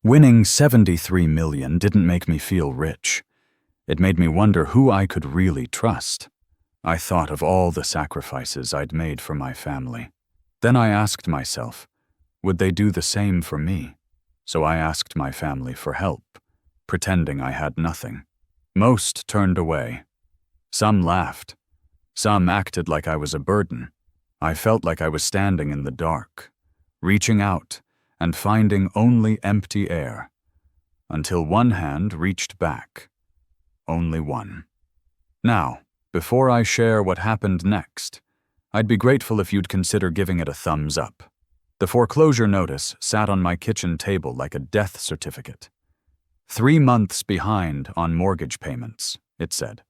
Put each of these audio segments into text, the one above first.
Winning $73 million didn't make me feel rich. It made me wonder who I could really trust. I thought of all the sacrifices I'd made for my family. Then I asked myself, would they do the same for me? So I asked my family for help, pretending I had nothing. Most turned away. Some laughed. Some acted like I was a burden. I felt like I was standing in the dark, reaching out and finding only empty air, until one hand reached back. Only one. Now, before I share what happened next, I'd be grateful if you'd consider giving it a thumbs up. The foreclosure notice sat on my kitchen table like a death certificate. 3 months behind on mortgage payments, it said.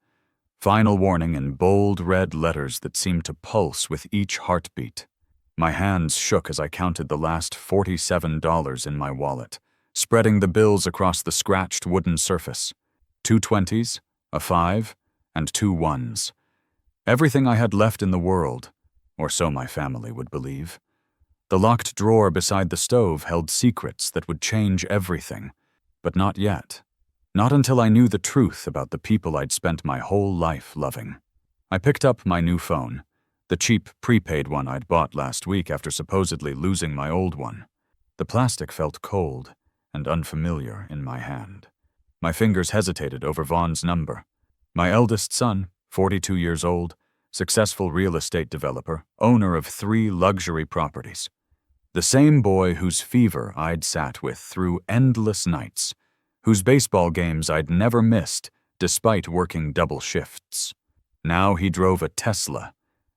Final warning in bold red letters that seemed to pulse with each heartbeat. My hands shook as I counted the last $47 in my wallet, spreading the bills across the scratched wooden surface. 2 20s, a 5, and 2 1s. Everything I had left in the world, or so my family would believe. The locked drawer beside the stove held secrets that would change everything, but not yet. Not until I knew the truth about the people I'd spent my whole life loving. I picked up my new phone, the cheap prepaid one I'd bought last week after supposedly losing my old one. The plastic felt cold and unfamiliar in my hand. My fingers hesitated over Vaughn's number. My eldest son, 42 years old, successful real estate developer, owner of 3 luxury properties. The same boy whose fever I'd sat with through endless nights, whose baseball games I'd never missed despite working double shifts. Now he drove a Tesla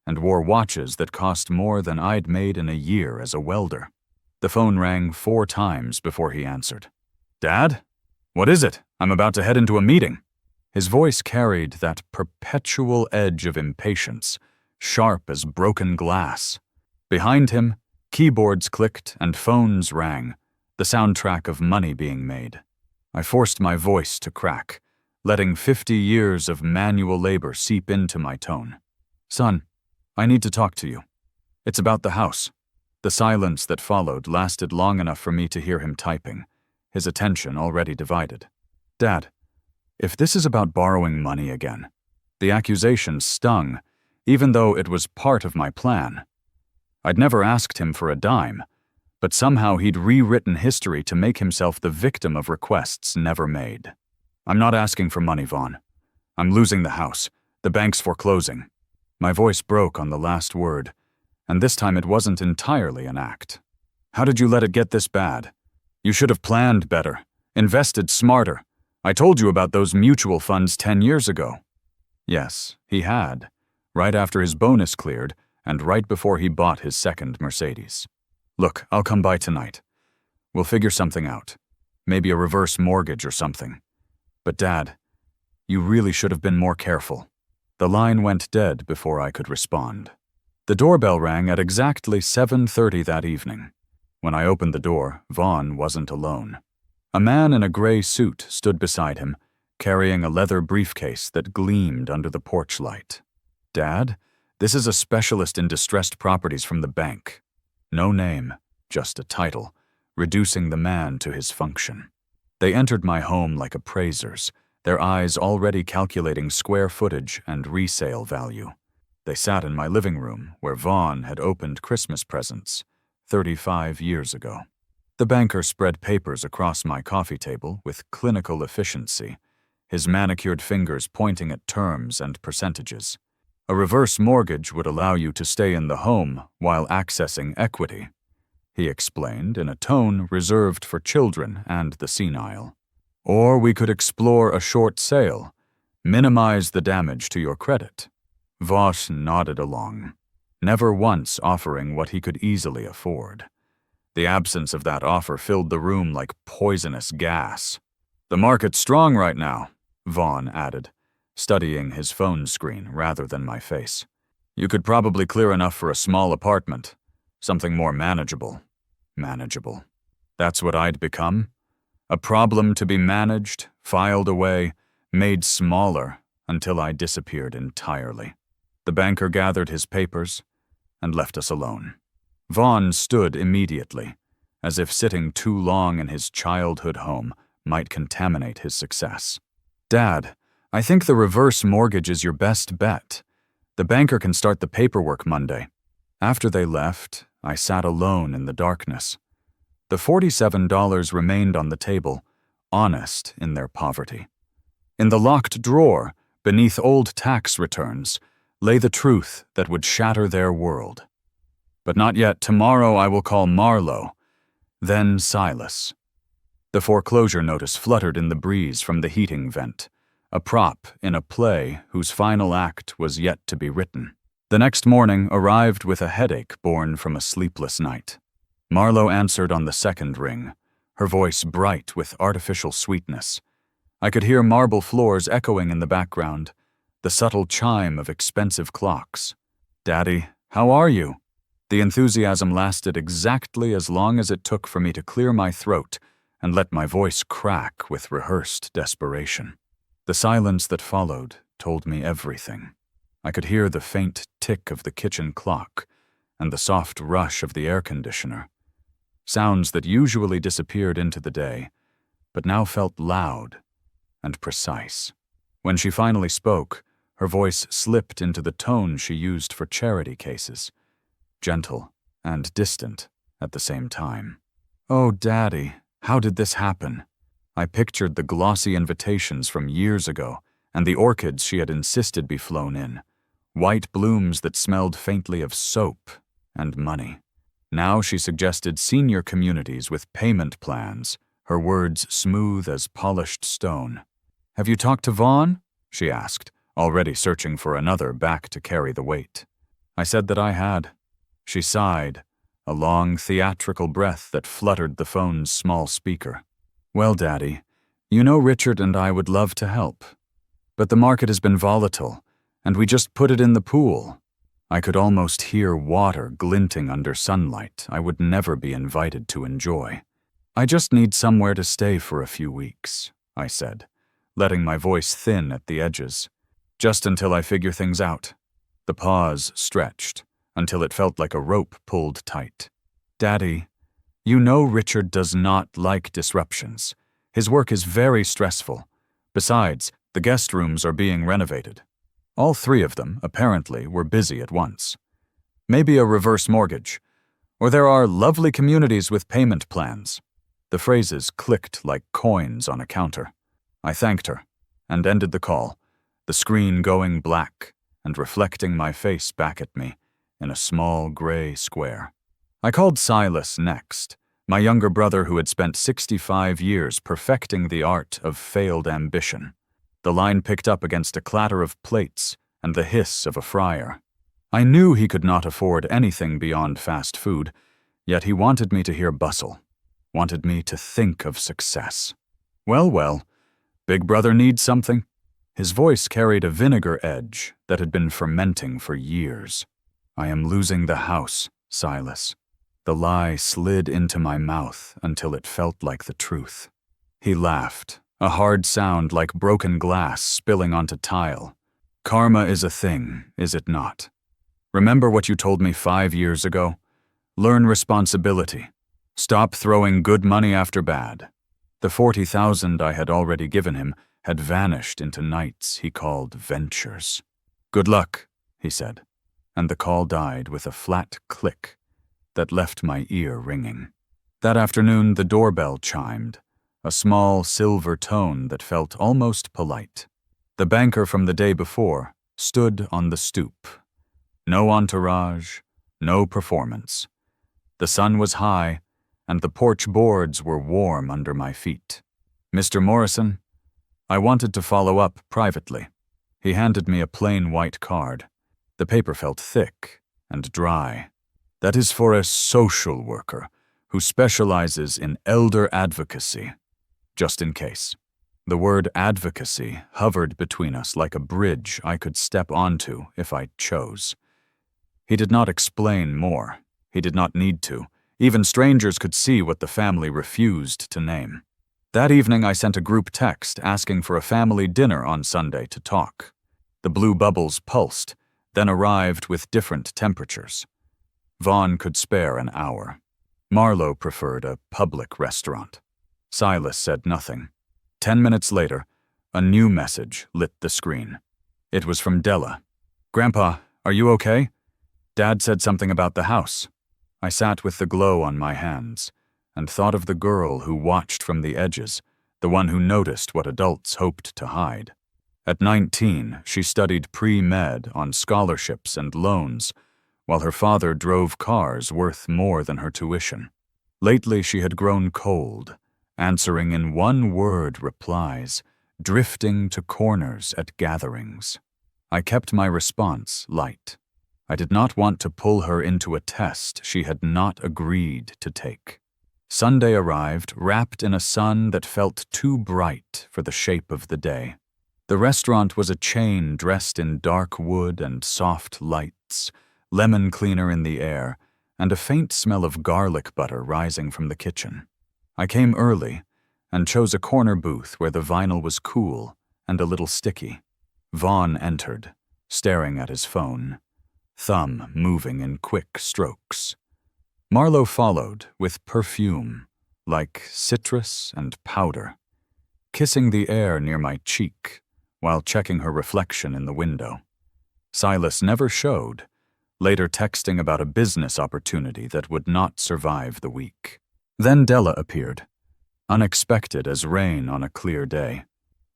and wore watches that cost more than I'd made in a year as a welder. The phone rang 4 times before he answered. "Dad? What is it? I'm about to head into a meeting." His voice carried that perpetual edge of impatience, sharp as broken glass. Behind him, keyboards clicked and phones rang, the soundtrack of money being made. I forced my voice to crack, letting 50 years of manual labor seep into my tone. "Son, I need to talk to you. It's about the house." The silence that followed lasted long enough for me to hear him typing, his attention already divided. "Dad, if this is about borrowing money again," the accusation stung, even though it was part of my plan. I'd never asked him for a dime, but somehow he'd rewritten history to make himself the victim of requests never made. "I'm not asking for money, Vaughn. I'm losing the house. The bank's foreclosing." My voice broke on the last word, and this time it wasn't entirely an act. "How did you let it get this bad? You should have planned better, invested smarter. I told you about those mutual funds 10 years ago." Yes, he had, right after his bonus cleared and right before he bought his second Mercedes. "Look, I'll come by tonight. We'll figure something out. Maybe a reverse mortgage or something. But Dad, you really should have been more careful." The line went dead before I could respond. The doorbell rang at exactly 7:30 that evening. When I opened the door, Vaughn wasn't alone. A man in a gray suit stood beside him, carrying a leather briefcase that gleamed under the porch light. "Dad, this is a specialist in distressed properties from the bank." No name, just a title, reducing the man to his function. They entered my home like appraisers, their eyes already calculating square footage and resale value. They sat in my living room, where Vaughn had opened Christmas presents 35 years ago. The banker spread papers across my coffee table with clinical efficiency, his manicured fingers pointing at terms and percentages. "A reverse mortgage would allow you to stay in the home while accessing equity," he explained in a tone reserved for children and the senile. "Or we could explore a short sale, minimize the damage to your credit." Voss nodded along, never once offering what he could easily afford. The absence of that offer filled the room like poisonous gas. "The market's strong right now," Vaughn added, studying his phone screen rather than my face. "You could probably clear enough for a small apartment, something more manageable." Manageable. That's what I'd become? A problem to be managed, filed away, made smaller until I disappeared entirely. The banker gathered his papers and left us alone. Vaughn stood immediately, as if sitting too long in his childhood home might contaminate his success. "Dad, I think the reverse mortgage is your best bet. The banker can start the paperwork Monday." After they left, I sat alone in the darkness. The $47 remained on the table, honest in their poverty. In the locked drawer, beneath old tax returns, lay the truth that would shatter their world. But not yet. Tomorrow I will call Marlowe, then Silas. The foreclosure notice fluttered in the breeze from the heating vent, a prop in a play whose final act was yet to be written. The next morning arrived with a headache born from a sleepless night. Marlowe answered on the second ring, her voice bright with artificial sweetness. I could hear marble floors echoing in the background, the subtle chime of expensive clocks. "Daddy, how are you?" The enthusiasm lasted exactly as long as it took for me to clear my throat and let my voice crack with rehearsed desperation. The silence that followed told me everything. I could hear the faint tick of the kitchen clock and the soft rush of the air conditioner, sounds that usually disappeared into the day, but now felt loud and precise. When she finally spoke, her voice slipped into the tone she used for charity cases, gentle and distant at the same time. "Oh, Daddy, how did this happen?" I pictured the glossy invitations from years ago and the orchids she had insisted be flown in, white blooms that smelled faintly of soap and money. Now she suggested senior communities with payment plans, her words smooth as polished stone. "Have you talked to Vaughn?" she asked, already searching for another back to carry the weight. I said that I had. She sighed, a long theatrical breath that fluttered the phone's small speaker. "Well, Daddy, you know Richard and I would love to help. But the market has been volatile, and we just put it in the pool." I could almost hear water glinting under sunlight I would never be invited to enjoy. "I just need somewhere to stay for a few weeks," I said, letting my voice thin at the edges. "Just until I figure things out." The pause stretched until it felt like a rope pulled tight. "Daddy, you know Richard does not like disruptions. His work is very stressful. Besides, the guest rooms are being renovated." All three of them, apparently, were busy at once. "Maybe a reverse mortgage. Or there are lovely communities with payment plans." The phrases clicked like coins on a counter. I thanked her and ended the call, the screen going black and reflecting my face back at me in a small gray square. I called Silas next, my younger brother who had spent 65 years perfecting the art of failed ambition. The line picked up against a clatter of plates and the hiss of a fryer. I knew he could not afford anything beyond fast food, yet he wanted me to hear bustle, wanted me to think of success. Well, Big Brother needs something." His voice carried a vinegar edge that had been fermenting for years. "I am losing the house, Silas." The lie slid into my mouth until it felt like the truth. He laughed, a hard sound like broken glass spilling onto tile. "Karma is a thing, is it not? Remember what you told me 5 years ago? Learn responsibility. Stop throwing good money after bad." The 40,000 I had already given him had vanished into nights he called ventures. "Good luck," he said, and the call died with a flat click that left my ear ringing. That afternoon the doorbell chimed, a small silver tone that felt almost polite. The banker from the day before stood on the stoop. No entourage, no performance. The sun was high, and the porch boards were warm under my feet. "Mr. Morrison?" I wanted to follow up privately. He handed me a plain white card. The paper felt thick and dry. "That is for a social worker who specializes in elder advocacy." Just in case. The word advocacy hovered between us like a bridge I could step onto if I chose. He did not explain more. He did not need to. Even strangers could see what the family refused to name. That evening I sent a group text asking for a family dinner on Sunday to talk. The blue bubbles pulsed, then arrived with different temperatures. Vaughn could spare an hour. Marlowe preferred a public restaurant. Silas said nothing. 10 minutes later, a new message lit the screen. It was from Della. "Grandpa, are you okay? Dad said something about the house." I sat with the glow on my hands and thought of the girl who watched from the edges, the one who noticed what adults hoped to hide. At 19, she studied pre-med on scholarships and loans, while her father drove cars worth more than her tuition. Lately she had grown cold, answering in one-word replies, drifting to corners at gatherings. I kept my response light. I did not want to pull her into a test she had not agreed to take. Sunday arrived, wrapped in a sun that felt too bright for the shape of the day. The restaurant was a chain dressed in dark wood and soft lights, lemon cleaner in the air, and a faint smell of garlic butter rising from the kitchen. I came early and chose a corner booth where the vinyl was cool and a little sticky. Vaughn entered, staring at his phone, thumb moving in quick strokes. Marlowe followed with perfume, like citrus and powder, kissing the air near my cheek while checking her reflection in the window. Silas never showed, later texting about a business opportunity that would not survive the week. Then Della appeared, unexpected as rain on a clear day.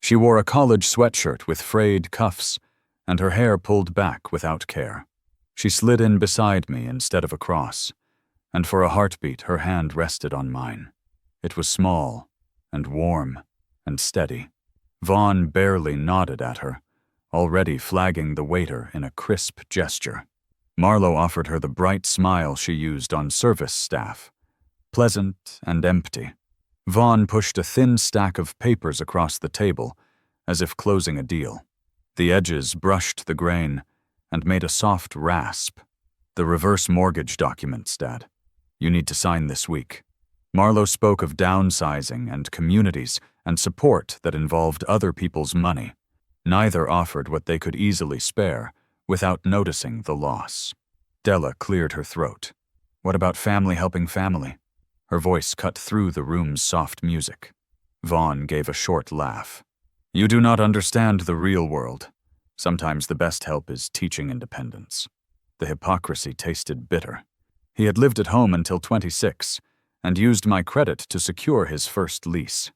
She wore a college sweatshirt with frayed cuffs and her hair pulled back without care. She slid in beside me instead of across, and for a heartbeat her hand rested on mine. It was small and warm and steady. Vaughn barely nodded at her, already flagging the waiter in a crisp gesture. Marlowe offered her the bright smile she used on service staff, pleasant and empty. Vaughn pushed a thin stack of papers across the table, as if closing a deal. The edges brushed the grain and made a soft rasp. "The reverse mortgage documents, Dad. You need to sign this week." Marlowe spoke of downsizing and communities and support that involved other people's money. Neither offered what they could easily spare without noticing the loss. Della cleared her throat. "What about family helping family?" Her voice cut through the room's soft music. Vaughn gave a short laugh. "You do not understand the real world. Sometimes the best help is teaching independence." The hypocrisy tasted bitter. He had lived at home until 26 and used my credit to secure his first lease.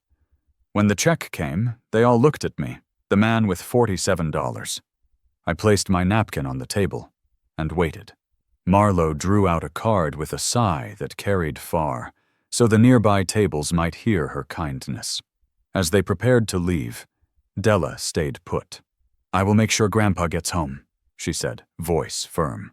When the check came, they all looked at me, the man with $47. I placed my napkin on the table and waited. Marlowe drew out a card with a sigh that carried far, so the nearby tables might hear her kindness. As they prepared to leave, Della stayed put. "I will make sure Grandpa gets home," she said, voice firm.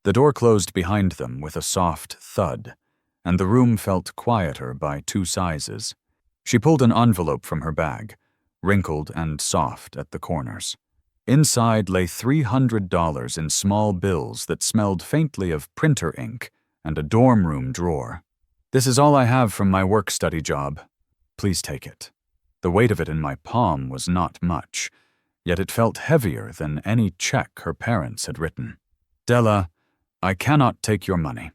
The door closed behind them with a soft thud, and the room felt quieter by 2 sizes. She pulled an envelope from her bag, wrinkled and soft at the corners. Inside lay $300 in small bills that smelled faintly of printer ink and a dorm room drawer. "This is all I have from my work-study job. Please take it." The weight of it in my palm was not much, yet it felt heavier than any check her parents had written. "Della, I cannot take your money."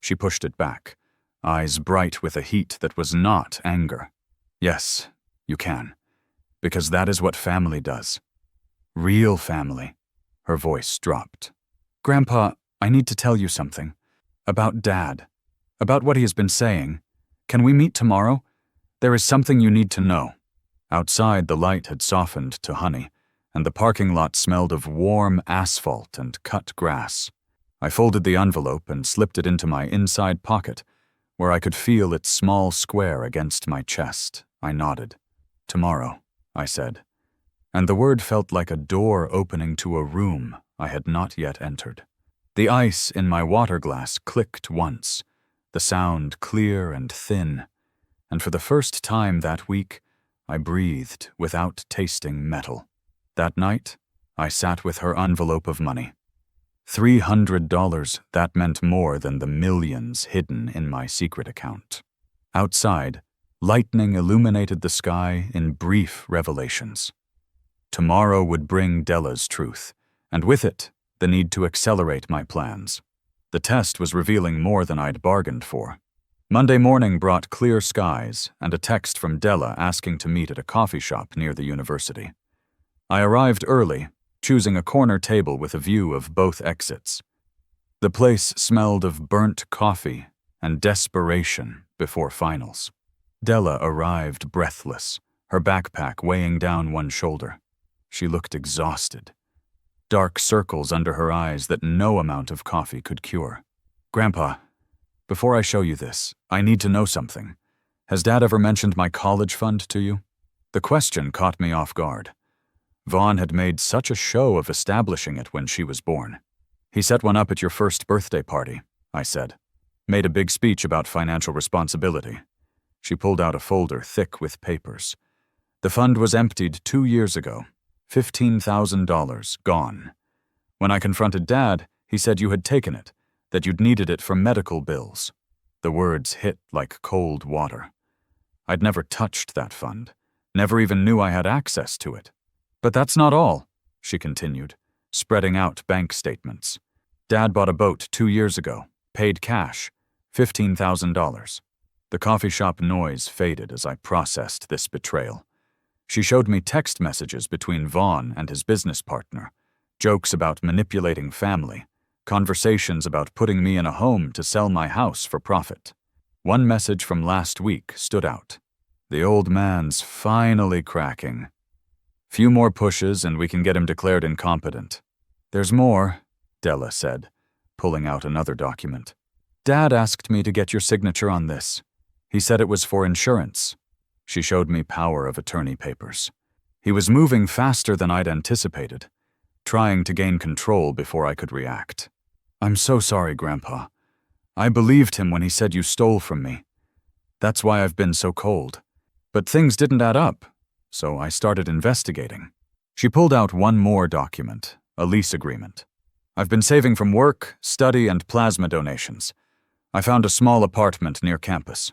She pushed it back, eyes bright with a heat that was not anger. "Yes, you can, because that is what family does. Real family." Her voice dropped. "Grandpa, I need to tell you something. About Dad. About what he has been saying. Can we meet tomorrow? There is something you need to know." Outside, the light had softened to honey, and the parking lot smelled of warm asphalt and cut grass. I folded the envelope and slipped it into my inside pocket, where I could feel its small square against my chest. I nodded. "Tomorrow," I said, and the word felt like a door opening to a room I had not yet entered. The ice in my water glass clicked once, the sound clear and thin, and for the first time that week, I breathed without tasting metal. That night, I sat with her envelope of money. $300, that meant more than the millions hidden in my secret account. Outside, lightning illuminated the sky in brief revelations. Tomorrow would bring Della's truth, and with it, the need to accelerate my plans. The test was revealing more than I'd bargained for. Monday morning brought clear skies and a text from Della asking to meet at a coffee shop near the university. I arrived early, choosing a corner table with a view of both exits. The place smelled of burnt coffee and desperation before finals. Della arrived breathless, her backpack weighing down one shoulder. She looked exhausted, dark circles under her eyes that no amount of coffee could cure. "Grandpa, before I show you this, I need to know something. Has Dad ever mentioned my college fund to you?" The question caught me off guard. Vaughn had made such a show of establishing it when she was born. "He set one up at your first birthday party," I said. "Made a big speech about financial responsibility." She pulled out a folder thick with papers. "The fund was emptied 2 years ago. $15,000 gone. When I confronted Dad, he said you had taken it, that you'd needed it for medical bills." The words hit like cold water. I'd never touched that fund, never even knew I had access to it. "But that's not all," she continued, spreading out bank statements. "Dad bought a boat 2 years ago, paid cash, $15,000. The coffee shop noise faded as I processed this betrayal. She showed me text messages between Vaughn and his business partner, jokes about manipulating family, conversations about putting me in a home to sell my house for profit. One message from last week stood out. "The old man's finally cracking. Few more pushes and we can get him declared incompetent." "There's more," Della said, pulling out another document. "Dad asked me to get your signature on this. He said it was for insurance." She showed me power of attorney papers. He was moving faster than I'd anticipated, trying to gain control before I could react. "I'm so sorry, Grandpa. I believed him when he said you stole from me. That's why I've been so cold. But things didn't add up, so I started investigating." She pulled out one more document, a lease agreement. "I've been saving from work, study, and plasma donations. I found a small apartment near campus.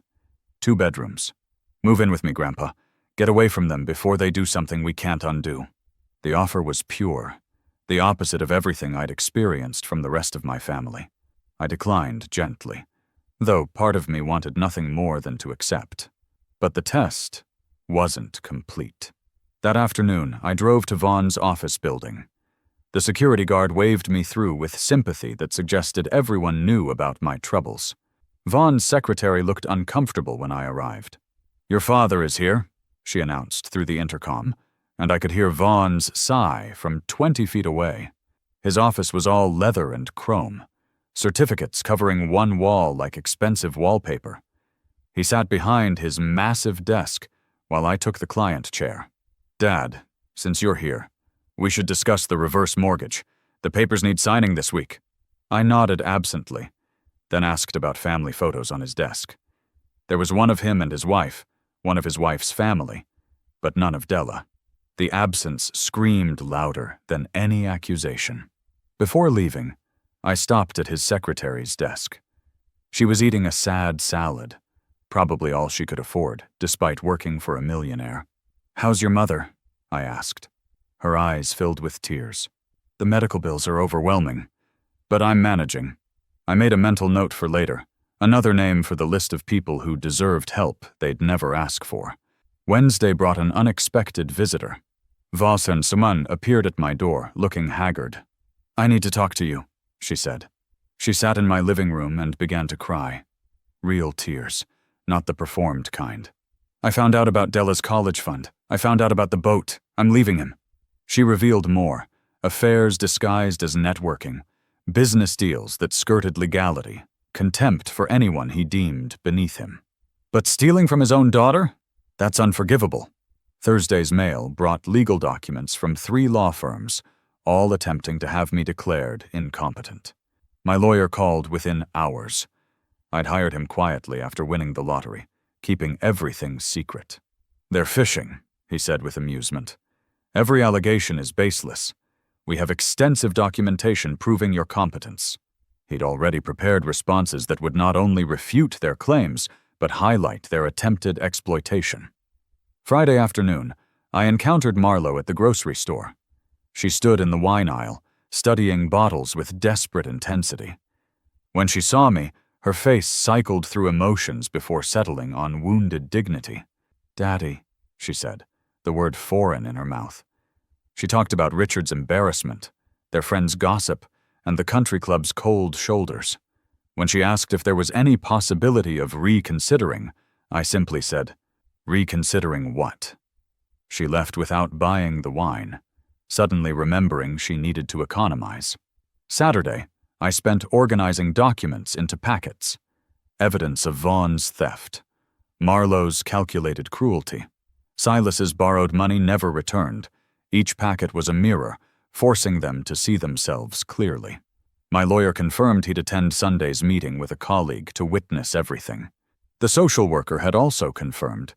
2 bedrooms. Move in with me, Grandpa. Get away from them before they do something we can't undo." The offer was pure, the opposite of everything I'd experienced from the rest of my family. I declined gently, though part of me wanted nothing more than to accept. But the test wasn't complete. That afternoon, I drove to Vaughn's office building. The security guard waved me through with sympathy that suggested everyone knew about my troubles. Vaughn's secretary looked uncomfortable when I arrived. "Your father is here," she announced through the intercom, and I could hear Vaughn's sigh from 20 feet away. His office was all leather and chrome, certificates covering one wall like expensive wallpaper. He sat behind his massive desk while I took the client chair. "Dad, since you're here, we should discuss the reverse mortgage. The papers need signing this week." I nodded absently, then asked about family photos on his desk. There was one of him and his wife, one of his wife's family, but none of Della. The absence screamed louder than any accusation. Before leaving, I stopped at his secretary's desk. She was eating a sad salad, probably all she could afford, despite working for a millionaire. "How's your mother?" I asked. Her eyes filled with tears. "The medical bills are overwhelming, but I'm managing." I made a mental note for later, another name for the list of people who deserved help they'd never ask for. Wednesday brought an unexpected visitor. Vasan Suman appeared at my door, looking haggard. "I need to talk to you," she said. She sat in my living room and began to cry. Real tears, not the performed kind. "I found out about Della's college fund. I found out about the boat. I'm leaving him." She revealed more, affairs disguised as networking, business deals that skirted legality, contempt for anyone he deemed beneath him. But stealing from his own daughter? That's unforgivable. Thursday's mail brought legal documents from 3 law firms, all attempting to have me declared incompetent. My lawyer called within hours. I'd hired him quietly after winning the lottery, keeping everything secret. "They're fishing," he said with amusement. "Every allegation is baseless. We have extensive documentation proving your competence." He'd already prepared responses that would not only refute their claims, but highlight their attempted exploitation. Friday afternoon, I encountered Marlo at the grocery store. She stood in the wine aisle, studying bottles with desperate intensity. When she saw me, Her face cycled through emotions before settling on wounded dignity. "Daddy," she said, the word foreign in her mouth. She talked about Richard's embarrassment, their friends' gossip, and the country club's cold shoulders. When she asked if there was any possibility of reconsidering, I simply said, "Reconsidering what?" She left without buying the wine, suddenly remembering she needed to economize. Saturday, I spent organizing documents into packets. Evidence of Vaughn's theft, Marlowe's calculated cruelty, Silas's borrowed money never returned. Each packet was a mirror, forcing them to see themselves clearly. My lawyer confirmed he'd attend Sunday's meeting with a colleague to witness everything. The social worker had also confirmed,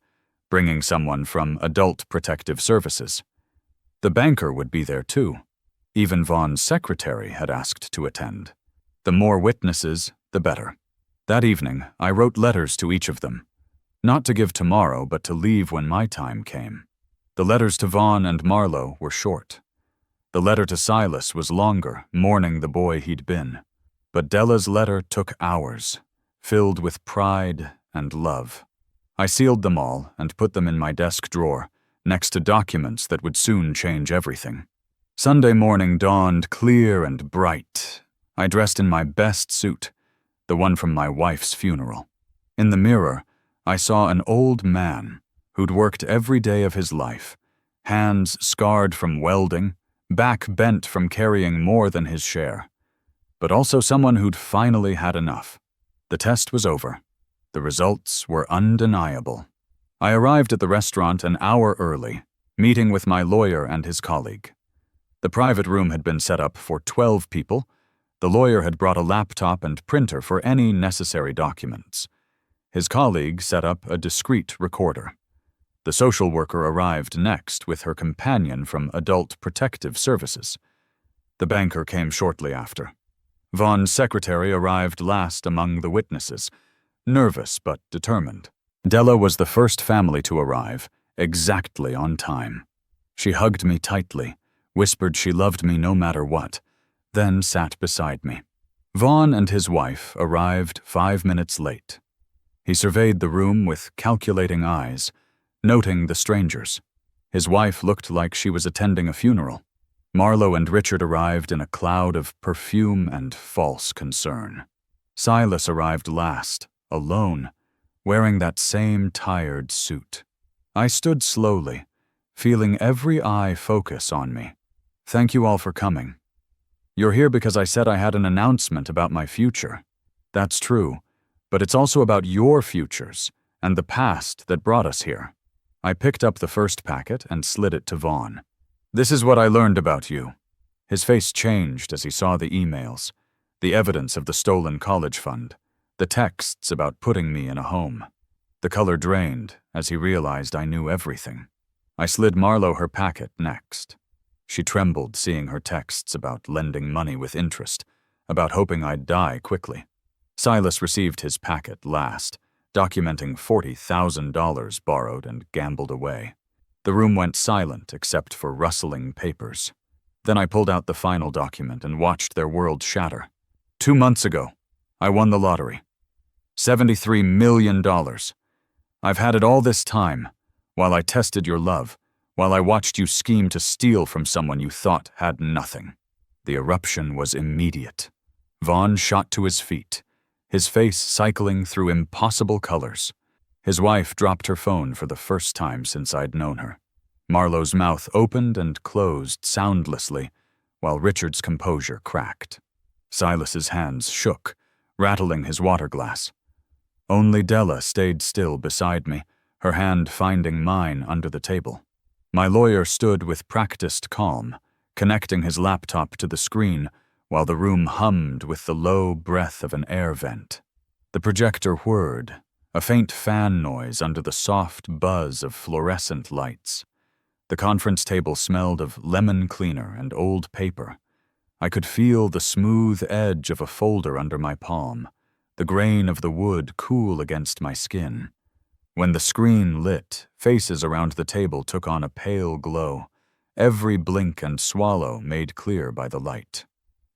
bringing someone from Adult Protective Services. The banker would be there too. Even Vaughn's secretary had asked to attend. The more witnesses, the better. That evening, I wrote letters to each of them. Not to give tomorrow, but to leave when my time came. The letters to Vaughn and Marlowe were short. The letter to Silas was longer, mourning the boy he'd been. But Della's letter took hours, filled with pride and love. I sealed them all and put them in my desk drawer, next to documents that would soon change everything. Sunday morning dawned clear and bright. I dressed in my best suit, the one from my wife's funeral. In the mirror, I saw an old man who'd worked every day of his life, hands scarred from welding, back bent from carrying more than his share, but also someone who'd finally had enough. The test was over. The results were undeniable. I arrived at the restaurant an hour early, meeting with my lawyer and his colleague. The private room had been set up for 12 people. The lawyer had brought a laptop and printer for any necessary documents. His colleague set up a discreet recorder. The social worker arrived next with her companion from Adult Protective Services. The banker came shortly after. Vaughn's secretary arrived last among the witnesses, nervous but determined. Della was the first family to arrive, exactly on time. She hugged me tightly, whispered she loved me no matter what, then sat beside me. Vaughn and his wife arrived 5 minutes late. He surveyed the room with calculating eyes, noting the strangers. His wife looked like she was attending a funeral. Marlowe and Richard arrived in a cloud of perfume and false concern. Silas arrived last, alone, wearing that same tired suit. I stood slowly, feeling every eye focus on me. "Thank you all for coming. You're here because I said I had an announcement about my future. That's true, but it's also about your futures and the past that brought us here." I picked up the first packet and slid it to Vaughn. "This is what I learned about you." His face changed as he saw the emails, the evidence of the stolen college fund, the texts about putting me in a home. The color drained as he realized I knew everything. I slid Marlowe her packet next. She trembled seeing her texts about lending money with interest, about hoping I'd die quickly. Silas received his packet last, documenting $40,000 borrowed and gambled away. The room went silent except for rustling papers. Then I pulled out the final document and watched their world shatter. 2 months ago, I won the lottery. $73 million. I've had it all this time, while I tested your love, while I watched you scheme to steal from someone you thought had nothing. The eruption was immediate. Vaughn shot to his feet, his face cycling through impossible colors. His wife dropped her phone for the first time since I'd known her. Marlowe's mouth opened and closed soundlessly, while Richard's composure cracked. Silas's hands shook, rattling his water glass. Only Della stayed still beside me, her hand finding mine under the table. My lawyer stood with practiced calm, connecting his laptop to the screen while the room hummed with the low breath of an air vent. The projector whirred, a faint fan noise under the soft buzz of fluorescent lights. The conference table smelled of lemon cleaner and old paper. I could feel the smooth edge of a folder under my palm, the grain of the wood cool against my skin. When the screen lit, faces around the table took on a pale glow, every blink and swallow made clear by the light.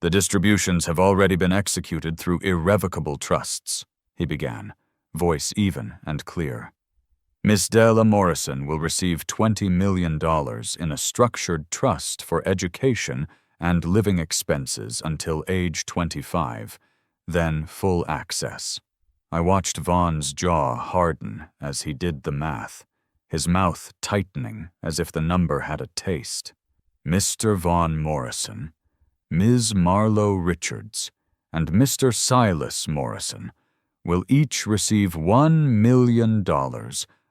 The "The distributions have already been executed through irrevocable trusts," he began, voice even and clear. "Miss Della Morrison will receive $20 million in a structured trust for education and living expenses until age 25, then full access." I watched Vaughn's jaw harden as he did the math, his mouth tightening as if the number had a taste. Mr. Vaughn Morrison, Ms. Marlowe Richards, and Mr. Silas Morrison will each receive $1 million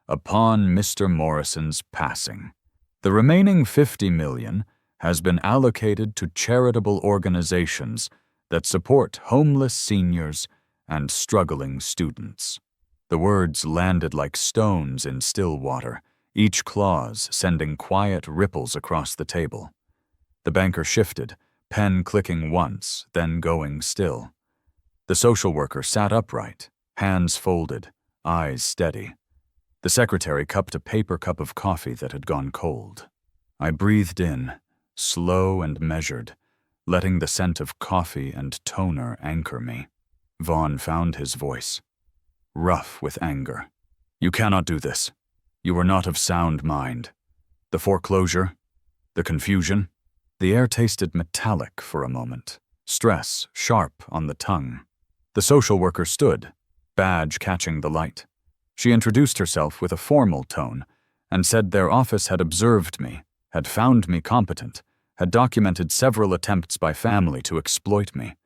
upon Mr. Morrison's passing. The remaining $50 million has been allocated to charitable organizations that support homeless seniors and struggling students. The words landed like stones in still water, each clause sending quiet ripples across the table. The banker shifted, pen clicking once, then going still. The social worker sat upright, hands folded, eyes steady. The secretary cupped a paper cup of coffee that had gone cold. I breathed in, slow and measured, letting the scent of coffee and toner anchor me. Vaughn found his voice, rough with anger. "You cannot do this. You are not of sound mind. The foreclosure, the confusion." The air tasted metallic for a moment, stress sharp on the tongue. The social worker stood, badge catching the light. She introduced herself with a formal tone and said their office had observed me, had found me competent, had documented several attempts by family to exploit me.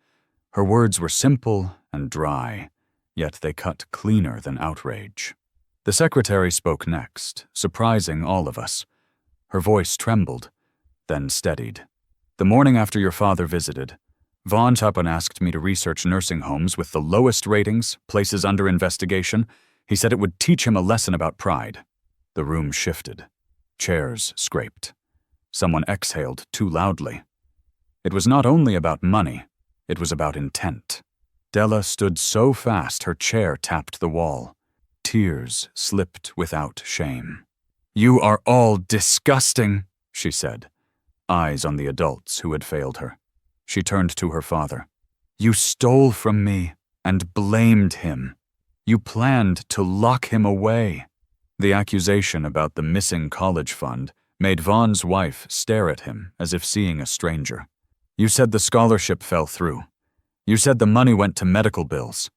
Her words were simple and dry, yet they cut cleaner than outrage. The secretary spoke next, surprising all of us. Her voice trembled, then steadied. "The morning after your father visited, Vaughn Tuppen asked me to research nursing homes with the lowest ratings, places under investigation. He said it would teach him a lesson about pride." The room shifted. Chairs scraped. Someone exhaled too loudly. It was not only about money, it was about intent. Della stood so fast her chair tapped the wall. Tears slipped without shame. "You are all disgusting," she said, eyes on the adults who had failed her. She turned to her father. "You stole from me and blamed him. You planned to lock him away." The accusation about the missing college fund made Vaughn's wife stare at him as if seeing a stranger. "You said the scholarship fell through. You said the money went to medical bills."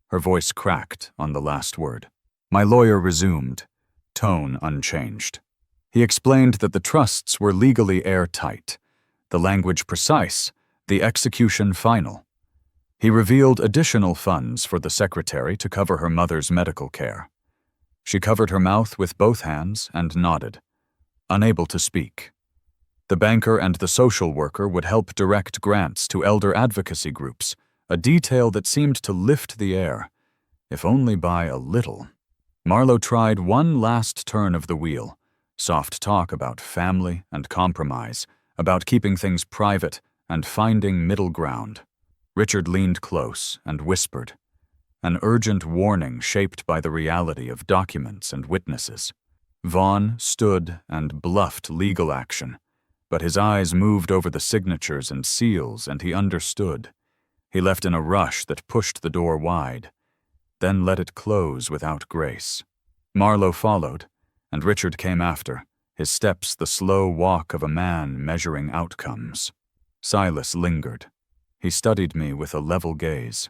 Her voice cracked on the last word. My lawyer resumed, tone unchanged. He explained that the trusts were legally airtight, the language precise, the execution final. He revealed additional funds for the secretary to cover her mother's medical care. She covered her mouth with both hands and nodded, unable to speak. The banker and the social worker would help direct grants to elder advocacy groups, a detail that seemed to lift the air, if only by a little. Marlowe tried one last turn of the wheel, soft talk about family and compromise, about keeping things private and finding middle ground. Richard leaned close and whispered, an urgent warning shaped by the reality of documents and witnesses. Vaughn stood and bluffed legal action, but his eyes moved over the signatures and seals, and he understood. He left in a rush that pushed the door wide, then let it close without grace. Marlowe followed, and Richard came after, his steps the slow walk of a man measuring outcomes. Silas lingered. He studied me with a level gaze.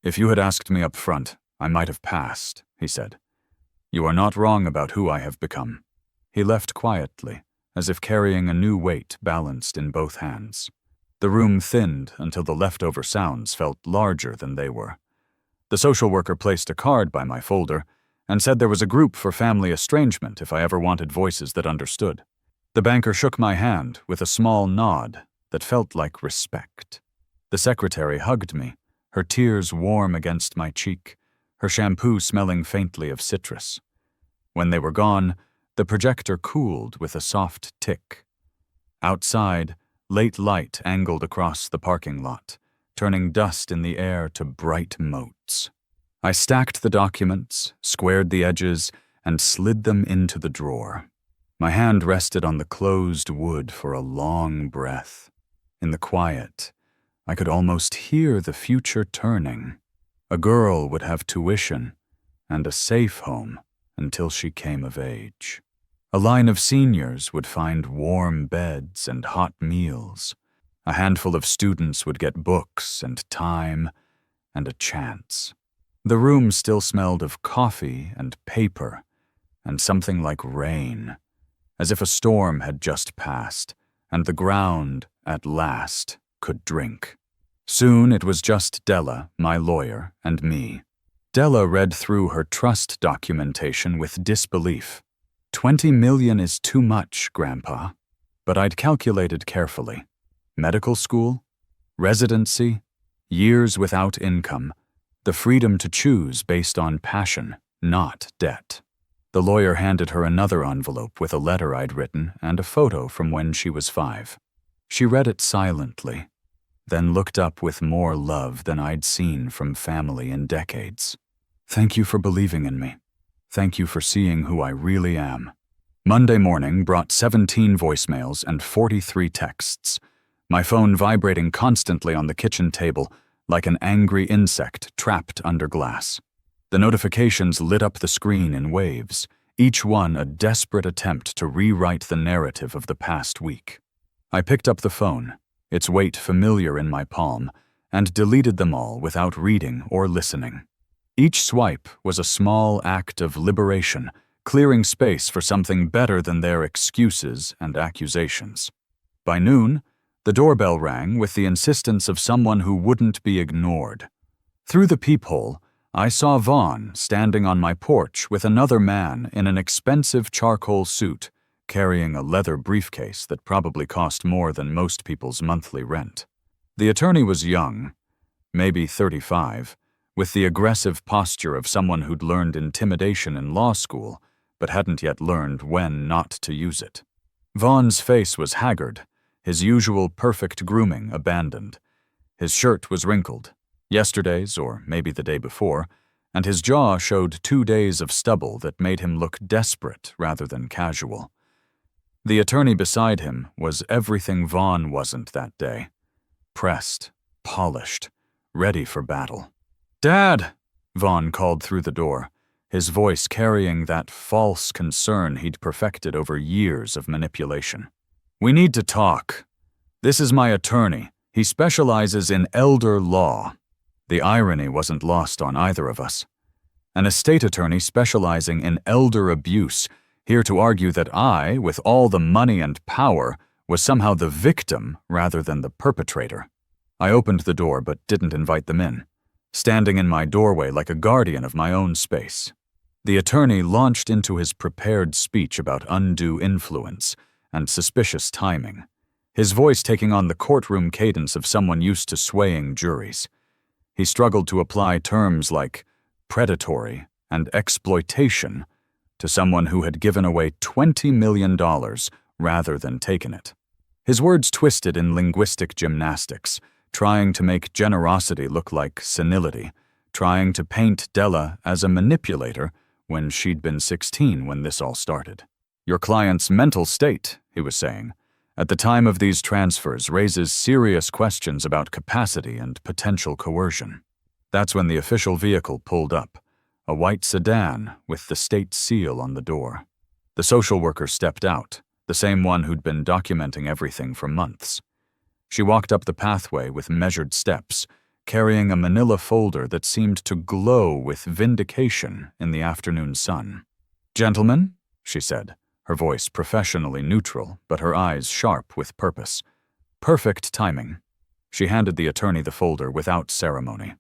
"If you had asked me up front, I might have passed," he said. "You are not wrong about who I have become." He left quietly, as if carrying a new weight balanced in both hands. The room thinned until the leftover sounds felt larger than they were. The social worker placed a card by my folder and said there was a group for family estrangement if I ever wanted voices that understood. The banker shook my hand with a small nod that felt like respect. The secretary hugged me, her tears warm against my cheek, her shampoo smelling faintly of citrus. When they were gone, the projector cooled with a soft tick. Outside, late light angled across the parking lot, turning dust in the air to bright motes. I stacked the documents, squared the edges, and slid them into the drawer. My hand rested on the closed wood for a long breath. In the quiet, I could almost hear the future turning. A girl would have tuition and a safe home until she came of age. A line of seniors would find warm beds and hot meals. A handful of students would get books and time and a chance. The room still smelled of coffee and paper and something like rain, as if a storm had just passed and the ground, at last, could drink. Soon it was just Della, my lawyer, and me. Della read through her trust documentation with disbelief. $20 million is too much, Grandpa. But I'd calculated carefully. Medical school, residency, years without income, the freedom to choose based on passion, not debt. The lawyer handed her another envelope with a letter I'd written and a photo from when she was 5. She read it silently, then looked up with more love than I'd seen from family in decades. Thank you for believing in me. Thank you for seeing who I really am. Monday morning brought 17 voicemails and 43 texts, my phone vibrating constantly on the kitchen table like an angry insect trapped under glass. The notifications lit up the screen in waves, each one a desperate attempt to rewrite the narrative of the past week. I picked up the phone, its weight familiar in my palm, and deleted them all without reading or listening. Each swipe was a small act of liberation, clearing space for something better than their excuses and accusations. By noon, the doorbell rang with the insistence of someone who wouldn't be ignored. Through the peephole, I saw Vaughn standing on my porch with another man in an expensive charcoal suit, carrying a leather briefcase that probably cost more than most people's monthly rent. The attorney was young, maybe 35, with the aggressive posture of someone who'd learned intimidation in law school, but hadn't yet learned when not to use it. Vaughn's face was haggard, his usual perfect grooming abandoned. His shirt was wrinkled, yesterday's or maybe the day before, and his jaw showed 2 days of stubble that made him look desperate rather than casual. The attorney beside him was everything Vaughn wasn't that day. Pressed, polished, ready for battle. "Dad!" Vaughn called through the door, his voice carrying that false concern he'd perfected over years of manipulation. "We need to talk. This is my attorney. He specializes in elder law." The irony wasn't lost on either of us. An estate attorney specializing in elder abuse, here to argue that I, with all the money and power, was somehow the victim rather than the perpetrator. I opened the door but didn't invite them in, standing in my doorway like a guardian of my own space. The attorney launched into his prepared speech about undue influence and suspicious timing, his voice taking on the courtroom cadence of someone used to swaying juries. He struggled to apply terms like predatory and exploitation to someone who had given away $20 million rather than taken it. His words twisted in linguistic gymnastics, trying to make generosity look like senility, trying to paint Della as a manipulator when she'd been 16 when this all started. "Your client's mental state," he was saying, "at the time of these transfers raises serious questions about capacity and potential coercion." That's when the official vehicle pulled up, a white sedan with the state seal on the door. The social worker stepped out, the same one who'd been documenting everything for months. She walked up the pathway with measured steps, carrying a manila folder that seemed to glow with vindication in the afternoon sun. "Gentlemen," she said, her voice professionally neutral, but her eyes sharp with purpose. Perfect timing. She handed the attorney the folder without ceremony.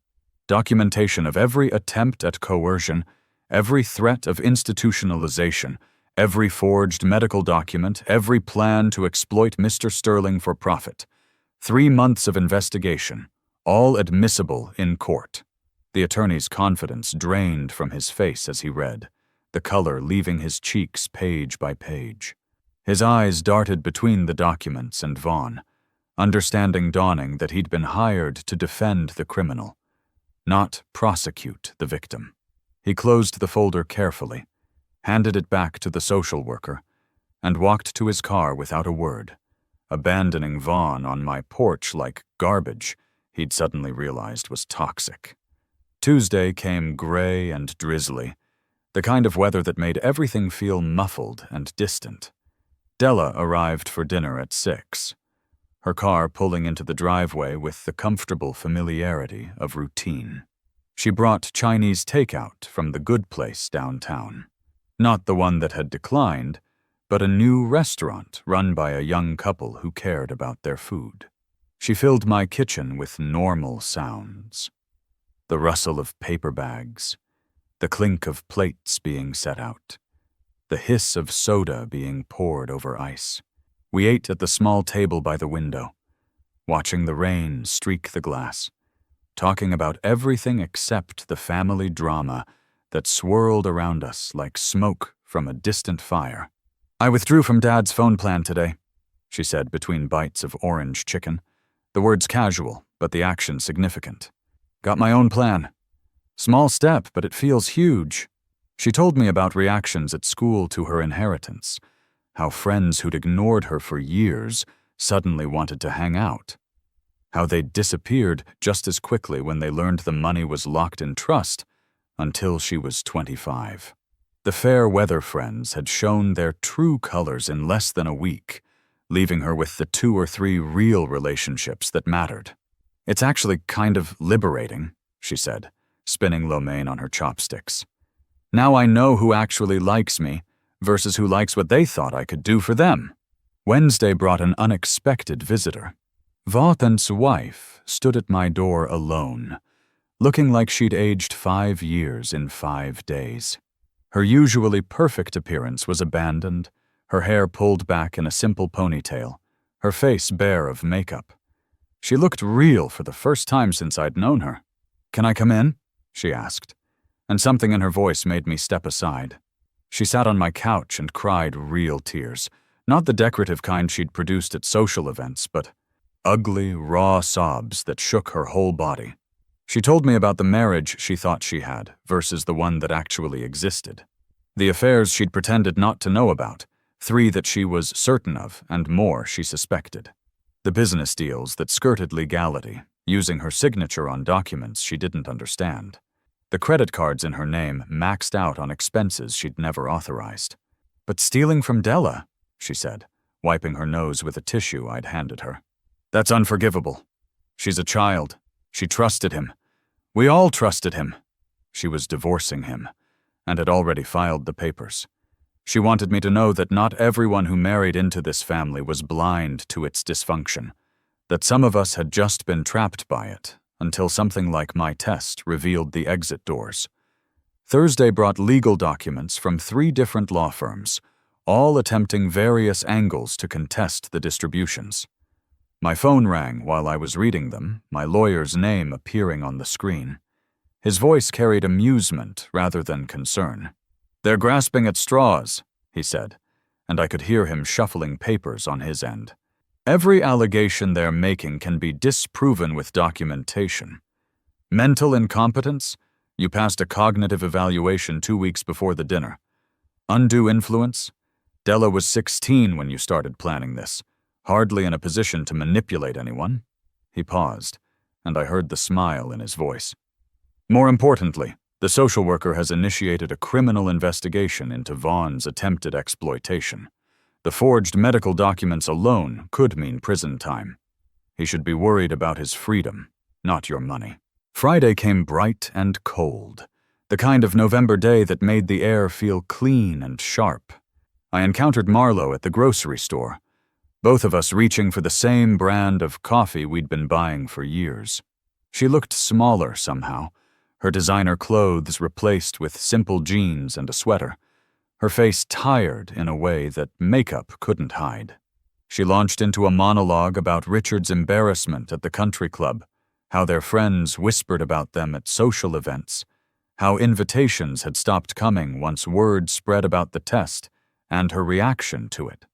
Documentation of every attempt at coercion, every threat of institutionalization, every forged medical document, every plan to exploit Mr. Sterling for profit. 3 months of investigation, all admissible in court. The attorney's confidence drained from his face as he read, the color leaving his cheeks page by page. His eyes darted between the documents and Vaughn, understanding dawning that he'd been hired to defend the criminal, not prosecute the victim. He closed the folder carefully, handed it back to the social worker, and walked to his car without a word, abandoning Vaughn on my porch like garbage he'd suddenly realized was toxic. Tuesday came gray and drizzly, the kind of weather that made everything feel muffled and distant. Della arrived for dinner at 6, her car pulling into the driveway with the comfortable familiarity of routine. She brought Chinese takeout from the good place downtown. Not the one that had declined, but a new restaurant run by a young couple who cared about their food. She filled my kitchen with normal sounds. The rustle of paper bags, the clink of plates being set out, the hiss of soda being poured over ice. We ate at the small table by the window, watching the rain streak the glass, talking about everything except the family drama that swirled around us like smoke from a distant fire. "I withdrew from Dad's phone plan today," she said between bites of orange chicken, the words casual, but the action significant. "Got my own plan. Small step, but it feels huge." She told me about reactions at school to her inheritance, how friends who'd ignored her for years suddenly wanted to hang out, how they'd disappeared just as quickly when they learned the money was locked in trust until she was 25. The fair weather friends had shown their true colors in less than a week, leaving her with the 2 or 3 real relationships that mattered. "It's actually kind of liberating," she said, spinning lo mein on her chopsticks. "Now I know who actually likes me versus who likes what they thought I could do for them." Wednesday brought an unexpected visitor. Vaughan's wife stood at my door alone, looking like she'd aged 5 years in 5 days. Her usually perfect appearance was abandoned, her hair pulled back in a simple ponytail, her face bare of makeup. She looked real for the first time since I'd known her. "Can I come in?" she asked, and something in her voice made me step aside. She sat on my couch and cried real tears, not the decorative kind she'd produced at social events, but ugly, raw sobs that shook her whole body. She told me about the marriage she thought she had versus the one that actually existed. The affairs she'd pretended not to know about, 3 that she was certain of, and more she suspected. The business deals that skirted legality, using her signature on documents she didn't understand. The credit cards in her name maxed out on expenses she'd never authorized. "But stealing from Della," she said, wiping her nose with a tissue I'd handed her. "That's unforgivable. She's a child. She trusted him. We all trusted him. She was divorcing him, and had already filed the papers. She wanted me to know that not everyone who married into this family was blind to its dysfunction, that some of us had just been trapped by it, until something like my test revealed the exit doors. Thursday brought legal documents from 3 different law firms, all attempting various angles to contest the distributions. My phone rang while I was reading them, my lawyer's name appearing on the screen. His voice carried amusement rather than concern. "They're grasping at straws," he said, and I could hear him shuffling papers on his end. "Every allegation they're making can be disproven with documentation. Mental incompetence? You passed a cognitive evaluation 2 weeks before the dinner. Undue influence? Della was 16 when you started planning this, hardly in a position to manipulate anyone." He paused, and I heard the smile in his voice. "More importantly, the social worker has initiated a criminal investigation into Vaughan's attempted exploitation. The forged medical documents alone could mean prison time. He should be worried about his freedom, not your money." Friday came bright and cold, the kind of November day that made the air feel clean and sharp. I encountered Marlo at the grocery store, both of us reaching for the same brand of coffee we'd been buying for years. She looked smaller somehow, her designer clothes replaced with simple jeans and a sweater, her face tired in a way that makeup couldn't hide. She launched into a monologue about Richard's embarrassment at the country club, how their friends whispered about them at social events, how invitations had stopped coming once word spread about the test, and her reaction to it.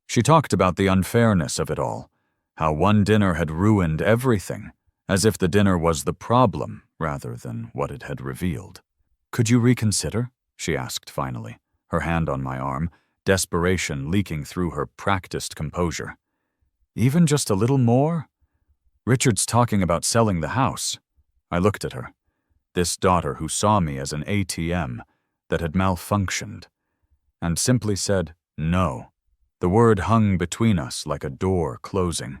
She talked about the unfairness of it all, how one dinner had ruined everything, as if the dinner was the problem rather than what it had revealed. "Could you reconsider?" she asked finally, her hand on my arm, desperation leaking through her practiced composure. "Even just a little more? Richard's talking about selling the house. I looked at her, this daughter who saw me as an ATM that had malfunctioned, and simply said, no. The word hung between us like a door closing.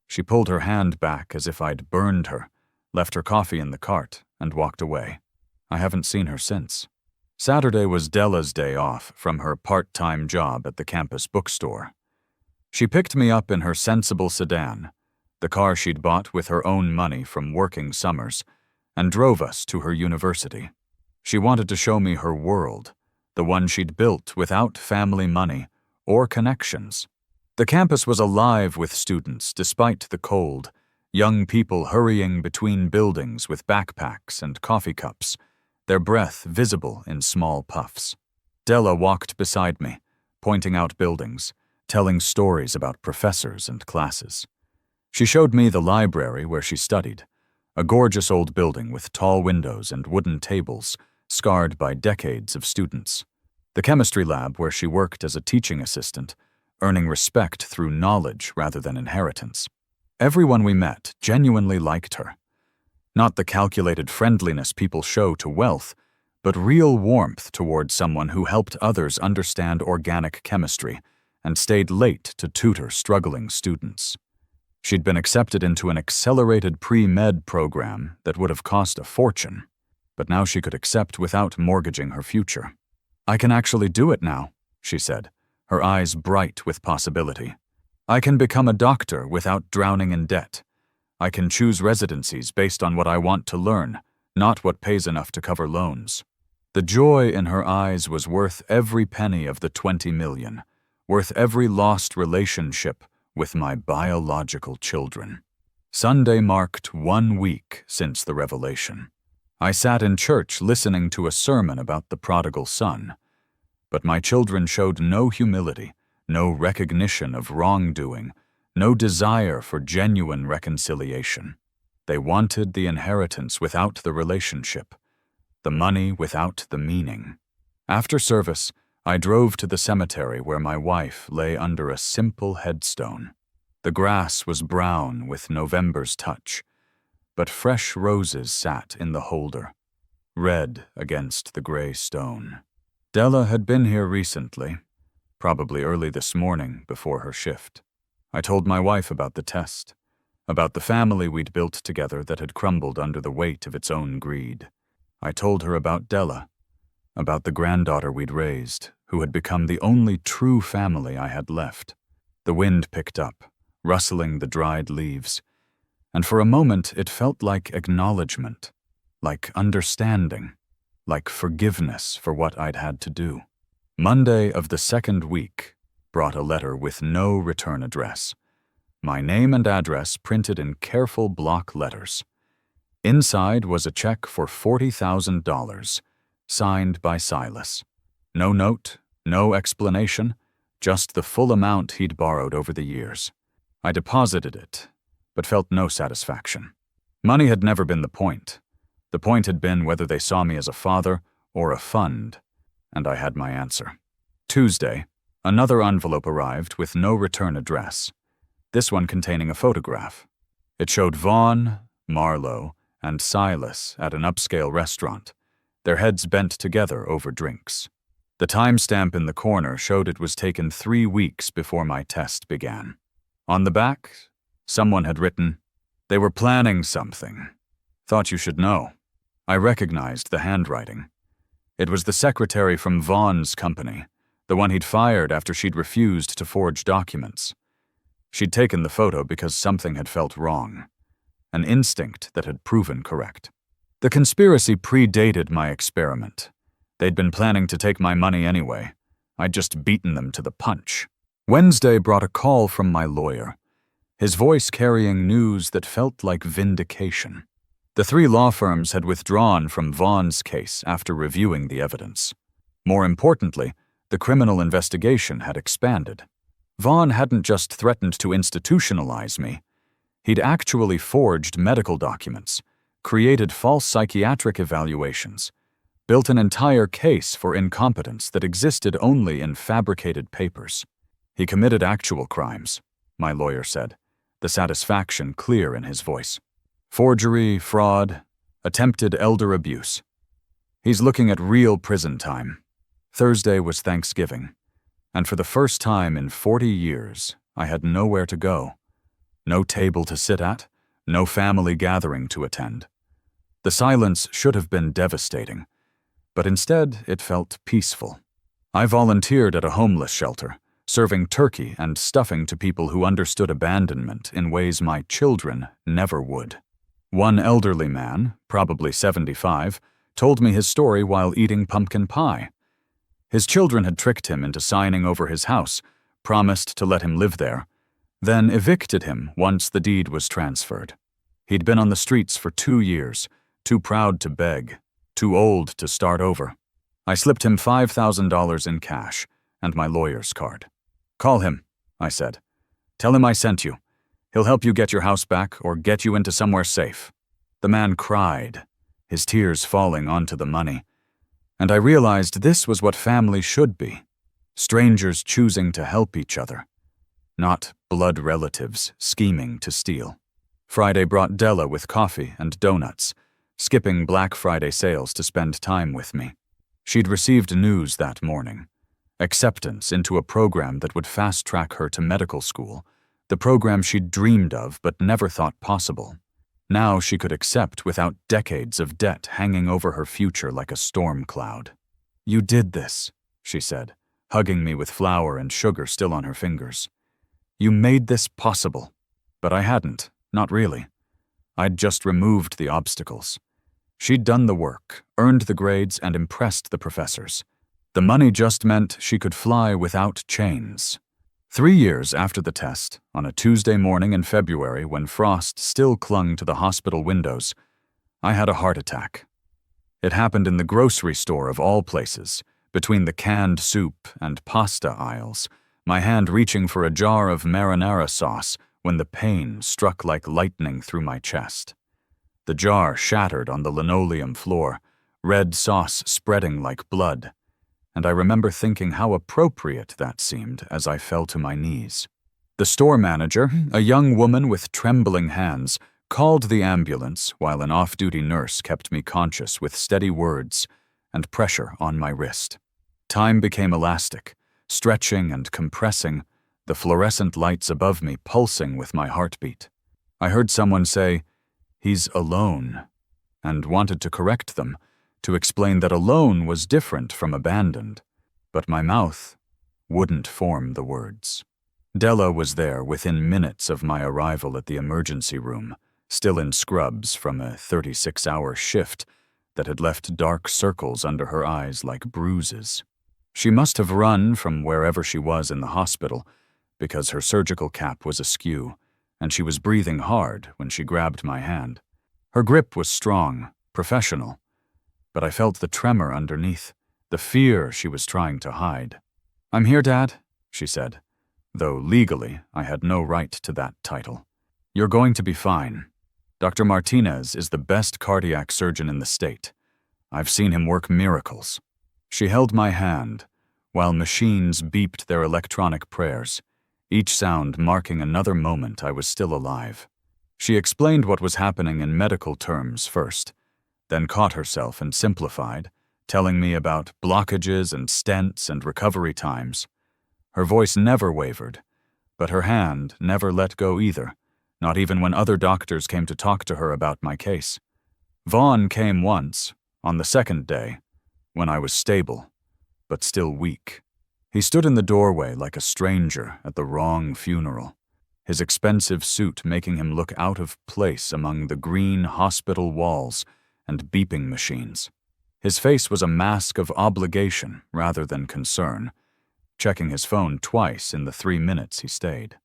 She pulled her hand back as if I'd burned her, left her coffee in the cart, and walked away. I haven't seen her since. Saturday was Della's day off from her part-time job at the campus bookstore. She picked me up in her sensible sedan, the car she'd bought with her own money from working summers, and drove us to her university. She wanted to show me her world, the one she'd built without family money or connections. The campus was alive with students despite the cold, young people hurrying between buildings with backpacks and coffee cups, their breath visible in small puffs. Della walked beside me, pointing out buildings, telling stories about professors and classes. She showed me the library where she studied, a gorgeous old building with tall windows and wooden tables scarred by decades of students. The chemistry lab where she worked as a teaching assistant, earning respect through knowledge rather than inheritance. Everyone we met genuinely liked her. Not the calculated friendliness people show to wealth, but real warmth toward someone who helped others understand organic chemistry and stayed late to tutor struggling students. She'd been accepted into an accelerated pre-med program that would have cost a fortune, but now she could accept without mortgaging her future. I can actually do it now, she said, her eyes bright with possibility. I can become a doctor without drowning in debt. I can choose residencies based on what I want to learn, not what pays enough to cover loans. The joy in her eyes was worth every penny of the 20 million, worth every lost relationship with my biological children. Sunday marked 1 week since the revelation. I sat in church listening to a sermon about the prodigal son, but my children showed no humility, no recognition of wrongdoing, no desire for genuine reconciliation. They wanted the inheritance without the relationship, the money without the meaning. After service, I drove to the cemetery where my wife lay under a simple headstone. The grass was brown with November's touch, but fresh roses sat in the holder, red against the gray stone. Della had been here recently, probably early this morning before her shift. I told my wife about the test, about the family we'd built together that had crumbled under the weight of its own greed. I told her about Della, about the granddaughter we'd raised, who had become the only true family I had left. The wind picked up, rustling the dried leaves, and for a moment it felt like acknowledgement, like understanding, like forgiveness for what I'd had to do. Monday of the second week brought a letter with no return address. My name and address printed in careful block letters. Inside was a check for $40,000, signed by Silas. No note, no explanation, just the full amount he'd borrowed over the years. I deposited it, but felt no satisfaction. Money had never been the point. The point had been whether they saw me as a father or a fund, and I had my answer. Tuesday, another envelope arrived with no return address, this one containing a photograph. It showed Vaughn, Marlowe, and Silas at an upscale restaurant, their heads bent together over drinks. The timestamp in the corner showed it was taken 3 weeks before my test began. On the back, someone had written, "They were planning something. Thought you should know." I recognized the handwriting. It was the secretary from Vaughn's company, the one he'd fired after she'd refused to forge documents. She'd taken the photo because something had felt wrong, an instinct that had proven correct. The conspiracy predated my experiment. They'd been planning to take my money anyway. I'd just beaten them to the punch. Wednesday brought a call from my lawyer, his voice carrying news that felt like vindication. The 3 law firms had withdrawn from Vaughn's case after reviewing the evidence. More importantly, the criminal investigation had expanded. Vaughn hadn't just threatened to institutionalize me. He'd actually forged medical documents, created false psychiatric evaluations, built an entire case for incompetence that existed only in fabricated papers. He committed actual crimes, my lawyer said, the satisfaction clear in his voice. Forgery, fraud, attempted elder abuse. He's looking at real prison time. Thursday was Thanksgiving, and for the first time in 40 years, I had nowhere to go. No table to sit at, no family gathering to attend. The silence should have been devastating, but instead it felt peaceful. I volunteered at a homeless shelter, serving turkey and stuffing to people who understood abandonment in ways my children never would. One elderly man, probably 75, told me his story while eating pumpkin pie. His children had tricked him into signing over his house, promised to let him live there, then evicted him once the deed was transferred. He'd been on the streets for 2 years, too proud to beg, too old to start over. I slipped him $5,000 in cash and my lawyer's card. "Call him," I said. "Tell him I sent you. He'll help you get your house back or get you into somewhere safe." The man cried, his tears falling onto the money. And I realized this was what family should be. Strangers choosing to help each other, not blood relatives scheming to steal. Friday brought Della with coffee and donuts, skipping Black Friday sales to spend time with me. She'd received news that morning. Acceptance into a program that would fast-track her to medical school, the program she'd dreamed of but never thought possible. Now she could accept without decades of debt hanging over her future like a storm cloud. "You did this," she said, hugging me with flour and sugar still on her fingers. "You made this possible." But I hadn't, not really. I'd just removed the obstacles. She'd done the work, earned the grades, and impressed the professors. The money just meant she could fly without chains. 3 years after the test, on a Tuesday morning in February when frost still clung to the hospital windows, I had a heart attack. It happened in the grocery store of all places, between the canned soup and pasta aisles, my hand reaching for a jar of marinara sauce when the pain struck like lightning through my chest. The jar shattered on the linoleum floor, red sauce spreading like blood, and I remember thinking how appropriate that seemed as I fell to my knees. The store manager, a young woman with trembling hands, called the ambulance while an off-duty nurse kept me conscious with steady words and pressure on my wrist. Time became elastic, stretching and compressing, the fluorescent lights above me pulsing with my heartbeat. I heard someone say, "He's alone," and wanted to correct them, to explain that alone was different from abandoned, but my mouth wouldn't form the words. Della was there within minutes of my arrival at the emergency room, still in scrubs from a 36-hour shift that had left dark circles under her eyes like bruises. She must have run from wherever she was in the hospital because her surgical cap was askew, and she was breathing hard when she grabbed my hand. Her grip was strong, professional, but I felt the tremor underneath, the fear she was trying to hide. "I'm here, Dad," she said, though legally I had no right to that title. "You're going to be fine. Dr. Martinez is the best cardiac surgeon in the state. I've seen him work miracles." She held my hand, while machines beeped their electronic prayers, each sound marking another moment I was still alive. She explained what was happening in medical terms first, then caught herself and simplified, telling me about blockages and stents and recovery times. Her voice never wavered, but her hand never let go either, not even when other doctors came to talk to her about my case. Vaughn came once, on the second day, when I was stable, but still weak. He stood in the doorway like a stranger at the wrong funeral, his expensive suit making him look out of place among the green hospital walls and beeping machines. His face was a mask of obligation rather than concern, checking his phone twice in the 3 minutes he stayed.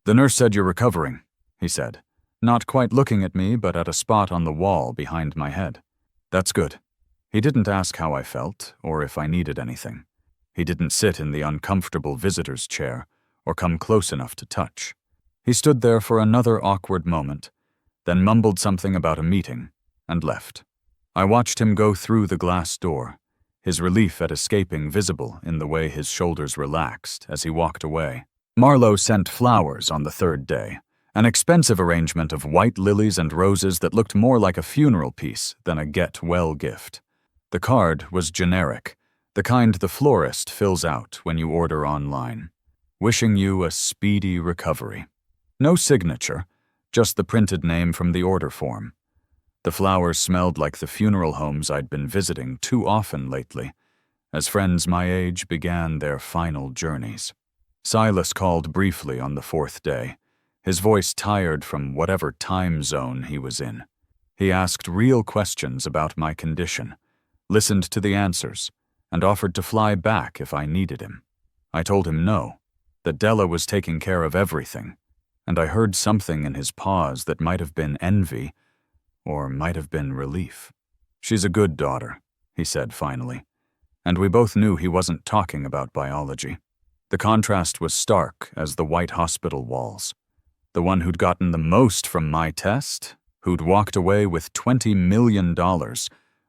"The nurse said you're recovering," he said, not quite looking at me but at a spot on the wall behind my head. "That's good." He didn't ask how I felt or if I needed anything. He didn't sit in the uncomfortable visitor's chair or come close enough to touch. He stood there for another awkward moment, then mumbled something about a meeting and left. I watched him go through the glass door, his relief at escaping visible in the way his shoulders relaxed as he walked away. Marlowe sent flowers on the 3rd day, An expensive arrangement of white lilies and roses that looked more like a funeral piece than a get-well gift. The card was generic, the kind the florist fills out when you order online. Wishing you a speedy recovery. No signature, just the printed name from the order form. The flowers smelled like the funeral homes I'd been visiting too often lately, as friends my age began their final journeys. Silas called briefly on the 4th day, his voice tired from whatever time zone he was in. He asked real questions about my condition, listened to the answers, and offered to fly back if I needed him. I told him no, that Della was taking care of everything, and I heard something in his pause that might have been envy, or might have been relief. She's a good daughter, he said finally, and we both knew he wasn't talking about biology. The contrast was stark as the white hospital walls. The one who'd gotten the most from my test, who'd walked away with $20 million,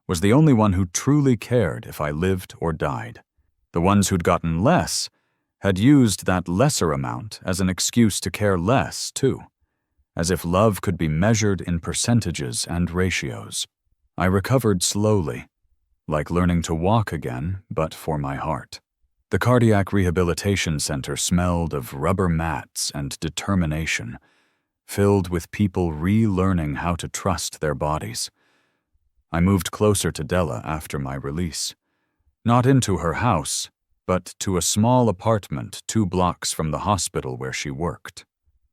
was the only one who truly cared if I lived or died. The ones who'd gotten less had used that lesser amount as an excuse to care less, too, as if love could be measured in percentages and ratios. I recovered slowly, like learning to walk again, but for my heart. The cardiac rehabilitation center smelled of rubber mats and determination, filled with people relearning how to trust their bodies. I moved closer to Della after my release. Not into her house, but to a small apartment 2 blocks from the hospital where she worked.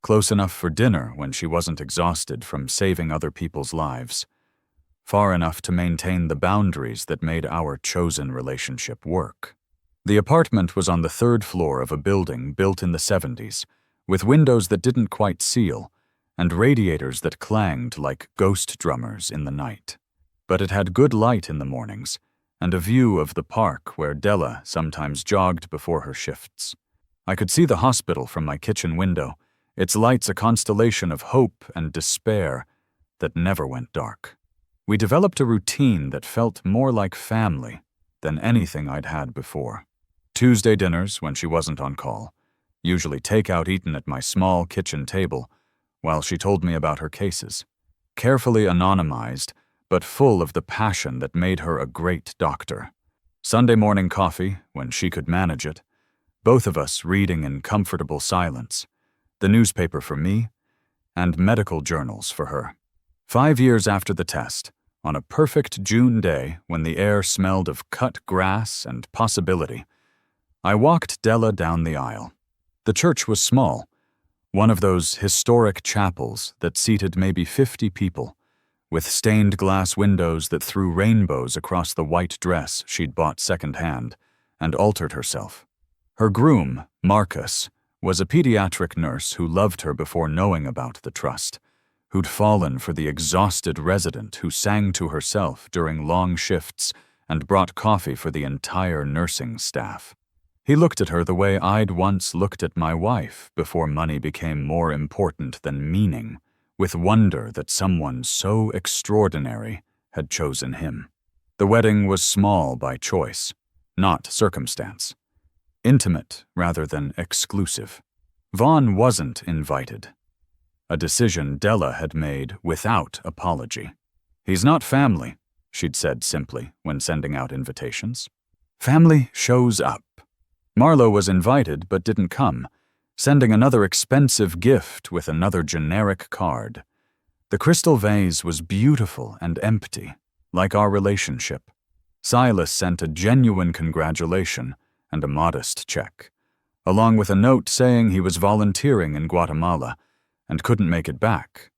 Close enough for dinner when she wasn't exhausted from saving other people's lives. Far enough to maintain the boundaries that made our chosen relationship work. The apartment was on the 3rd floor of a building built in the 70s, with windows that didn't quite seal, and radiators that clanged like ghost drummers in the night. But it had good light in the mornings, and a view of the park where Della sometimes jogged before her shifts. I could see the hospital from my kitchen window, its lights a constellation of hope and despair that never went dark. We developed a routine that felt more like family than anything I'd had before. Tuesday dinners when she wasn't on call, usually takeout eaten at my small kitchen table, while she told me about her cases. Carefully anonymized, but full of the passion that made her a great doctor. Sunday morning coffee, when she could manage it, both of us reading in comfortable silence, the newspaper for me, and medical journals for her. 5 years after the test, on a perfect June day when the air smelled of cut grass and possibility, I walked Della down the aisle. The church was small, one of those historic chapels that seated maybe 50 people, with stained glass windows that threw rainbows across the white dress she'd bought secondhand and altered herself. Her groom, Marcus, was a pediatric nurse who loved her before knowing about the trust, who'd fallen for the exhausted resident who sang to herself during long shifts and brought coffee for the entire nursing staff. He looked at her the way I'd once looked at my wife before money became more important than meaning, with wonder that someone so extraordinary had chosen him. The wedding was small by choice, not circumstance. Intimate rather than exclusive. Vaughn wasn't invited. A decision Della had made without apology. He's not family, she'd said simply when sending out invitations. Family shows up. Marlo was invited but didn't come, sending another expensive gift with another generic card. The crystal vase was beautiful and empty, like our relationship. Silas sent a genuine congratulation and a modest check, along with a note saying he was volunteering in Guatemala and couldn't make it back,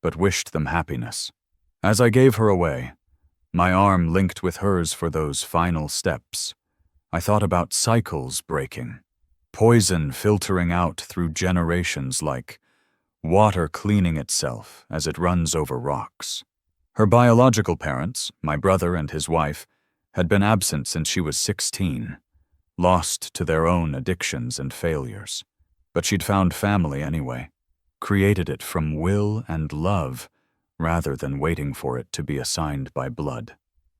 but wished them happiness. As I gave her away, my arm linked with hers for those final steps, I thought about cycles breaking, poison filtering out through generations like water cleaning itself as it runs over rocks. Her biological parents, my brother and his wife, had been absent since she was 16, lost to their own addictions and failures. But she'd found family anyway, created it from will and love rather than waiting for it to be assigned by blood.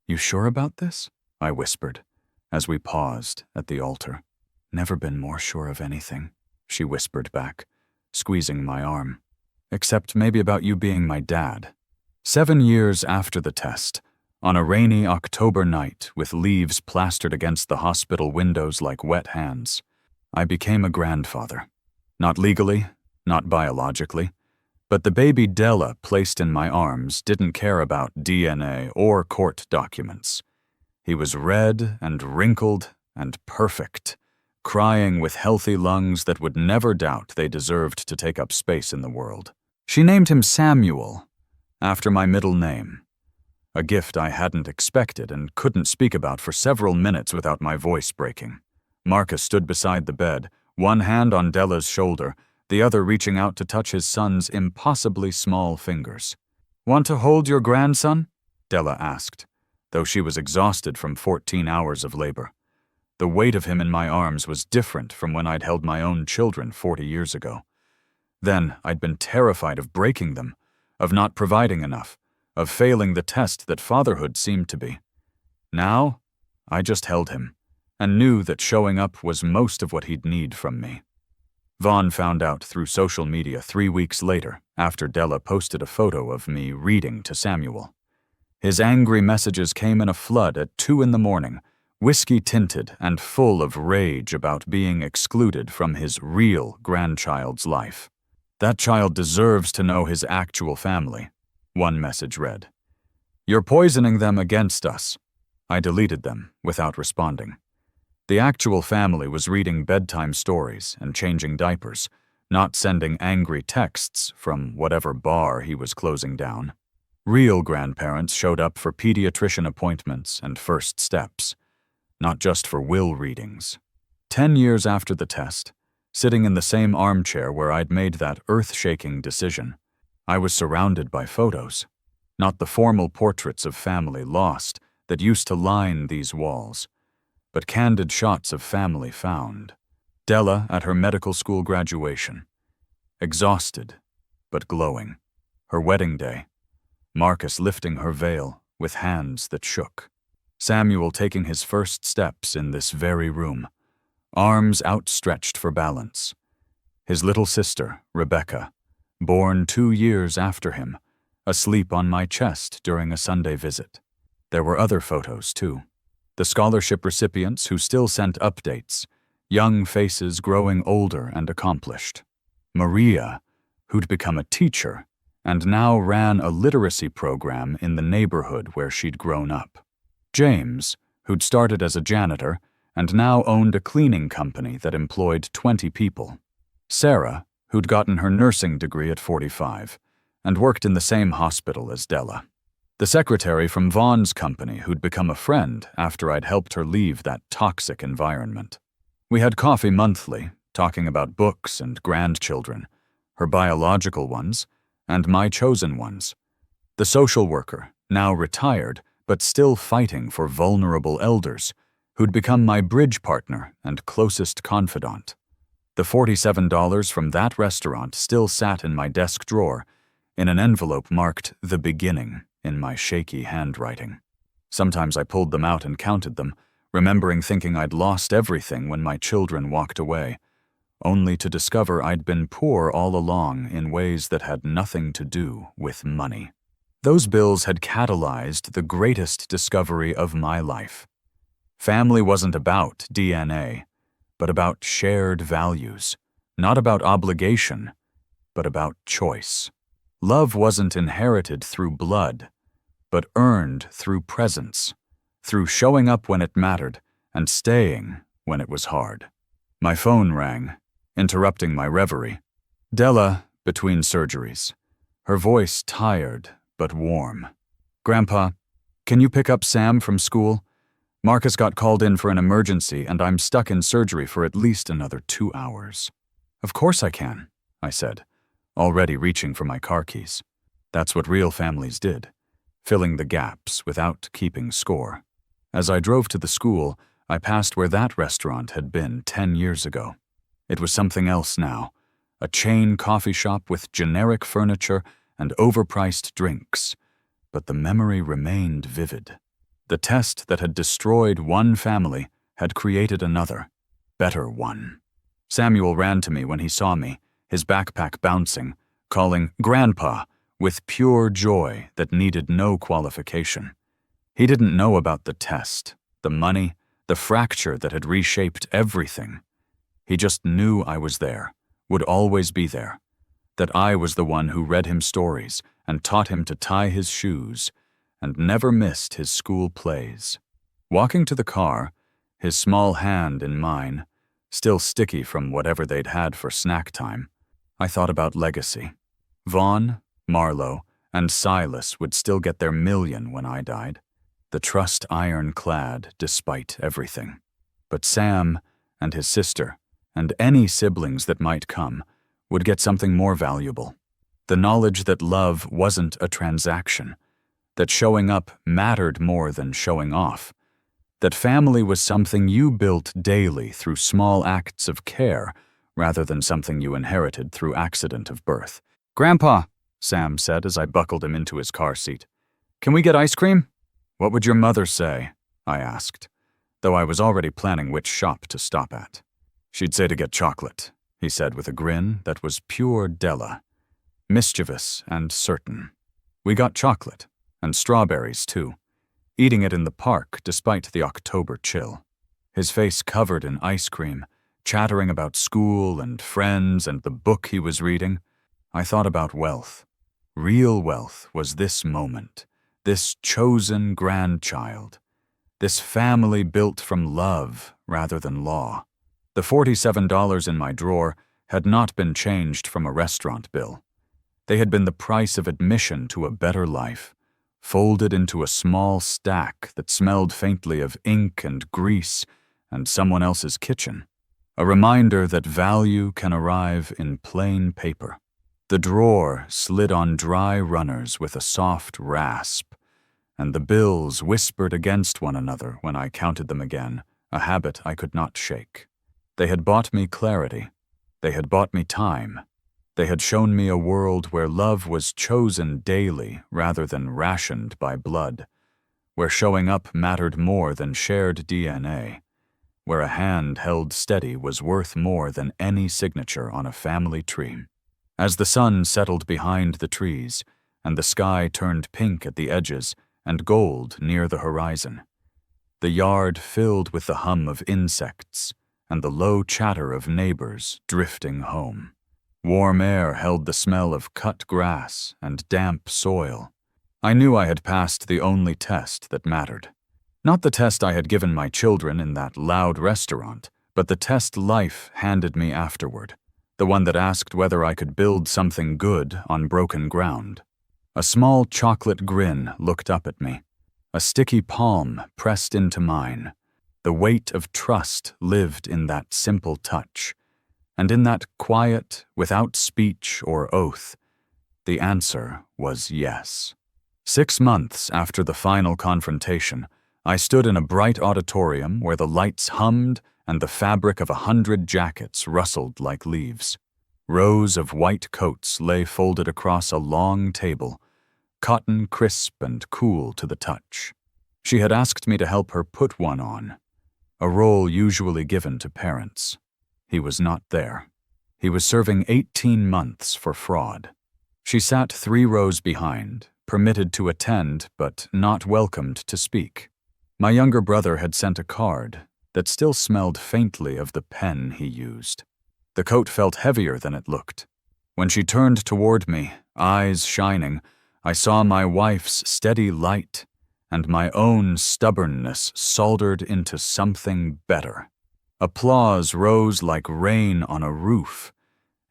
"You sure about this?" I whispered, as we paused at the altar. "Never been more sure of anything," she whispered back, squeezing my arm. except maybe about you being my dad. 7 years after the test, on a rainy October night with leaves plastered against the hospital windows like wet hands, I became a grandfather. Not legally, not biologically, but the baby Della placed in my arms didn't care about DNA or court documents. He was red and wrinkled and perfect, crying with healthy lungs that would never doubt they deserved to take up space in the world. She named him Samuel, after my middle name, a gift I hadn't expected and couldn't speak about for several minutes without my voice breaking. Marcus stood beside the bed, one hand on Della's shoulder, the other reaching out to touch his son's impossibly small fingers. "Want to hold your grandson?" Della asked, though she was exhausted from 14 hours of labor. The weight of him in my arms was different from when I'd held my own children 40 years ago. Then I'd been terrified of breaking them, of not providing enough, of failing the test that fatherhood seemed to be. Now, I just held him, and knew that showing up was most of what he'd need from me. Vaughn found out through social media 3 weeks later, after Della posted a photo of me reading to Samuel. His angry messages came in a flood at 2 a.m, whiskey-tinted and full of rage about being excluded from his real grandchild's life. "That child deserves to know his actual family," one message read. "You're poisoning them against us." I deleted them without responding. The actual family was reading bedtime stories and changing diapers, not sending angry texts from whatever bar he was closing down. Real grandparents showed up for pediatrician appointments and first steps, not just for will readings. 10 years after the test, sitting in the same armchair where I'd made that earth-shaking decision, I was surrounded by photos, not the formal portraits of family lost that used to line these walls, but candid shots of family found. Della at her medical school graduation, exhausted but glowing. Her wedding day, Marcus lifting her veil with hands that shook. Samuel taking his first steps in this very room, arms outstretched for balance. His little sister, Rebecca, born 2 years after him, asleep on my chest during a Sunday visit. There were other photos, too. The scholarship recipients who still sent updates, young faces growing older and accomplished. Maria, who'd become a teacher and now ran a literacy program in the neighborhood where she'd grown up. James, who'd started as a janitor and now owned a cleaning company that employed 20 people. Sarah, who'd gotten her nursing degree at 45 and worked in the same hospital as Della. The secretary from Vaughn's company who'd become a friend after I'd helped her leave that toxic environment. We had coffee monthly, talking about books and grandchildren, her biological ones, and my chosen ones. The social worker, now retired, but still fighting for vulnerable elders, who'd become my bridge partner and closest confidant. The $47 from that restaurant still sat in my desk drawer, in an envelope marked "The Beginning" in my shaky handwriting. Sometimes I pulled them out and counted them, remembering thinking I'd lost everything when my children walked away, only to discover I'd been poor all along in ways that had nothing to do with money. Those bills had catalyzed the greatest discovery of my life. Family wasn't about DNA, but about shared values, not about obligation, but about choice. Love wasn't inherited through blood, but earned through presence, through showing up when it mattered and staying when it was hard. My phone rang, interrupting my reverie. Della, between surgeries, her voice tired but warm. "Grandpa, can you pick up Sam from school? Marcus got called in for an emergency and I'm stuck in surgery for at least another 2 hours." "Of course I can," I said, already reaching for my car keys. That's what real families did, filling the gaps without keeping score. As I drove to the school, I passed where that restaurant had been 10 years ago. It was something else now, a chain coffee shop with generic furniture and overpriced drinks, but the memory remained vivid. The test that had destroyed one family had created another, better one. Samuel ran to me when he saw me, his backpack bouncing, calling Grandpa with pure joy that needed no qualification. He didn't know about the test, the money, the fracture that had reshaped everything. He just knew I was there, would always be there, that I was the one who read him stories and taught him to tie his shoes, and never missed his school plays. Walking to the car, his small hand in mine, still sticky from whatever they'd had for snack time, I thought about legacy. Vaughn, Marlowe, and Silas would still get their million when I died. The trust ironclad despite everything. But Sam and his sister, and any siblings that might come, would get something more valuable. The knowledge that love wasn't a transaction, that showing up mattered more than showing off, that family was something you built daily through small acts of care rather than something you inherited through accident of birth. "Grandpa," Sam said as I buckled him into his car seat, "can we get ice cream?" "What would your mother say?" I asked, though I was already planning which shop to stop at. "She'd say to get chocolate," he said with a grin that was pure Della, mischievous and certain. We got chocolate, and strawberries too, eating it in the park despite the October chill. His face covered in ice cream, chattering about school and friends and the book he was reading. I thought about wealth. Real wealth was this moment, this chosen grandchild, this family built from love rather than law. The $47 in my drawer had not been changed from a restaurant bill. They had been the price of admission to a better life, folded into a small stack that smelled faintly of ink and grease and someone else's kitchen. A reminder that value can arrive in plain paper. The drawer slid on dry runners with a soft rasp, and the bills whispered against one another when I counted them again, a habit I could not shake. They had bought me clarity. They had bought me time. They had shown me a world where love was chosen daily rather than rationed by blood, where showing up mattered more than shared DNA, where a hand held steady was worth more than any signature on a family tree. As the sun settled behind the trees, and the sky turned pink at the edges and gold near the horizon, the yard filled with the hum of insects and the low chatter of neighbors drifting home. Warm air held the smell of cut grass and damp soil. I knew I had passed the only test that mattered. Not the test I had given my children in that loud restaurant, but the test life handed me afterward, the one that asked whether I could build something good on broken ground. A small chocolate grin looked up at me. A sticky palm pressed into mine. The weight of trust lived in that simple touch. And in that quiet, without speech or oath, the answer was yes. 6 months after the final confrontation, I stood in a bright auditorium where the lights hummed and the fabric of 100 jackets rustled like leaves. Rows of white coats lay folded across a long table, cotton crisp and cool to the touch. She had asked me to help her put one on, a role usually given to parents. He was not there. He was serving 18 months for fraud. She sat 3 rows behind, permitted to attend but not welcomed to speak. My younger brother had sent a card that still smelled faintly of the pen he used. The coat felt heavier than it looked. When she turned toward me, eyes shining, I saw my wife's steady light and my own stubbornness soldered into something better. Applause rose like rain on a roof,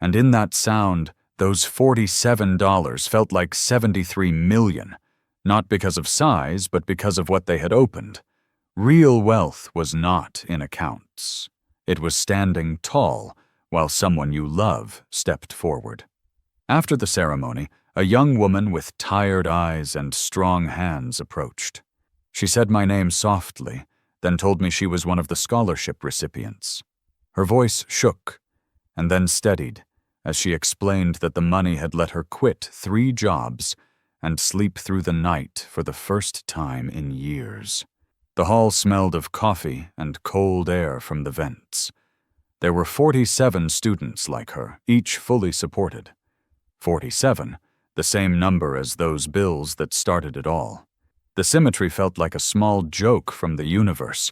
and in that sound, those $47 felt like 73 million, not because of size, but because of what they had opened. Real wealth was not in accounts. It was standing tall while someone you love stepped forward. After the ceremony, a young woman with tired eyes and strong hands approached. She said my name softly, then told me she was one of the scholarship recipients. Her voice shook, and then steadied, as she explained that the money had let her quit 3 jobs and sleep through the night for the first time in years. The hall smelled of coffee and cold air from the vents. There were 47 students like her, each fully supported. 47, the same number as those bills that started it all. The symmetry felt like a small joke from the universe,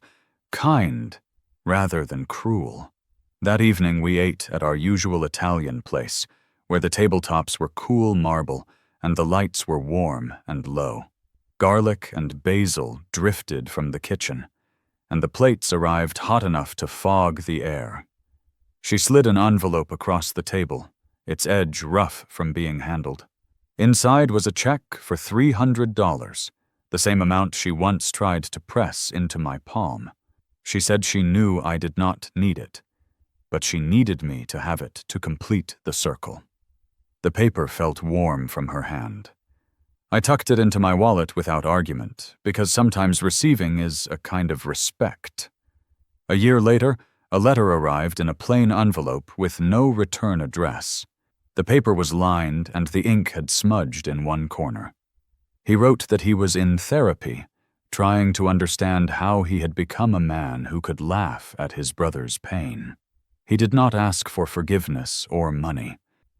kind rather than cruel. That evening we ate at our usual Italian place, where the tabletops were cool marble and the lights were warm and low. Garlic and basil drifted from the kitchen, and the plates arrived hot enough to fog the air. She slid an envelope across the table, its edge rough from being handled. Inside was a check for $300, the same amount she once tried to press into my palm. She said she knew I did not need it, but she needed me to have it to complete the circle. The paper felt warm from her hand. I tucked it into my wallet without argument, because sometimes receiving is a kind of respect. A year later, a letter arrived in a plain envelope with no return address. The paper was lined and the ink had smudged in one corner. He wrote that he was in therapy, trying to understand how he had become a man who could laugh at his brother's pain. He did not ask for forgiveness or money.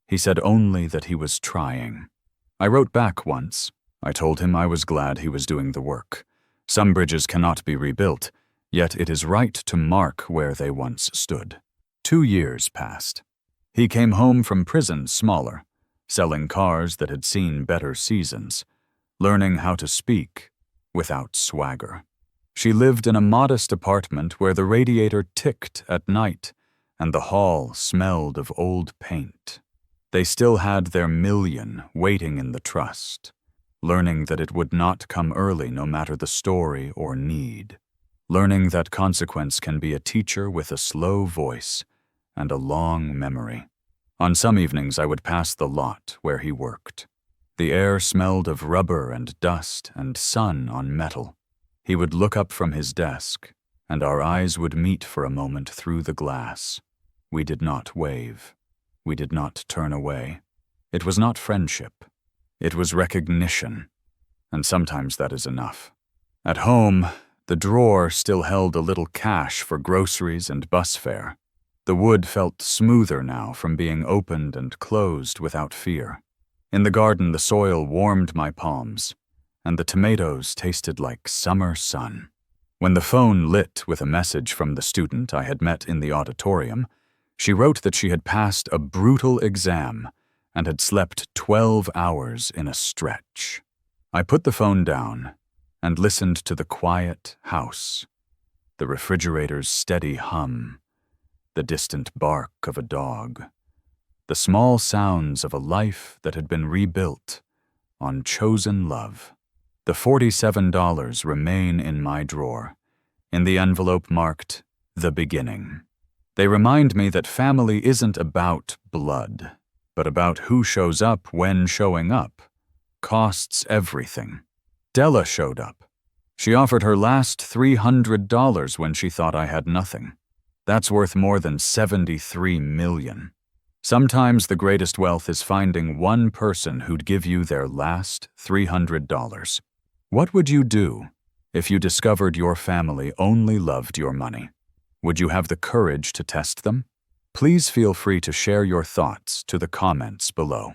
He said only that he was trying. I wrote back once. I told him I was glad he was doing the work. Some bridges cannot be rebuilt, yet it is right to mark where they once stood. 2 years passed. He came home from prison smaller, selling cars that had seen better seasons, learning how to speak without swagger. She lived in a modest apartment where the radiator ticked at night and the hall smelled of old paint. They still had their million waiting in the trust, learning that it would not come early no matter the story or need, learning that consequence can be a teacher with a slow voice and a long memory. On some evenings I would pass the lot where he worked. The air smelled of rubber and dust and sun on metal. He would look up from his desk, and our eyes would meet for a moment through the glass. We did not wave. We did not turn away. It was not friendship. It was recognition, and sometimes that is enough. At home, the drawer still held a little cash for groceries and bus fare. The wood felt smoother now from being opened and closed without fear. In the garden, the soil warmed my palms, and the tomatoes tasted like summer sun. When the phone lit with a message from the student I had met in the auditorium, she wrote that she had passed a brutal exam and had slept 12 hours in a stretch. I put the phone down and listened to the quiet house, the refrigerator's steady hum, the distant bark of a dog, the small sounds of a life that had been rebuilt on chosen love. The $47 remain in my drawer, in the envelope marked "The Beginning." They remind me that family isn't about blood, but about who shows up when showing up. Costs everything. Della showed up. She offered her last $300 when she thought I had nothing. That's worth more than $73 million. Sometimes the greatest wealth is finding one person who'd give you their last $300. What would you do if you discovered your family only loved your money? Would you have the courage to test them? Please feel free to share your thoughts to the comments below.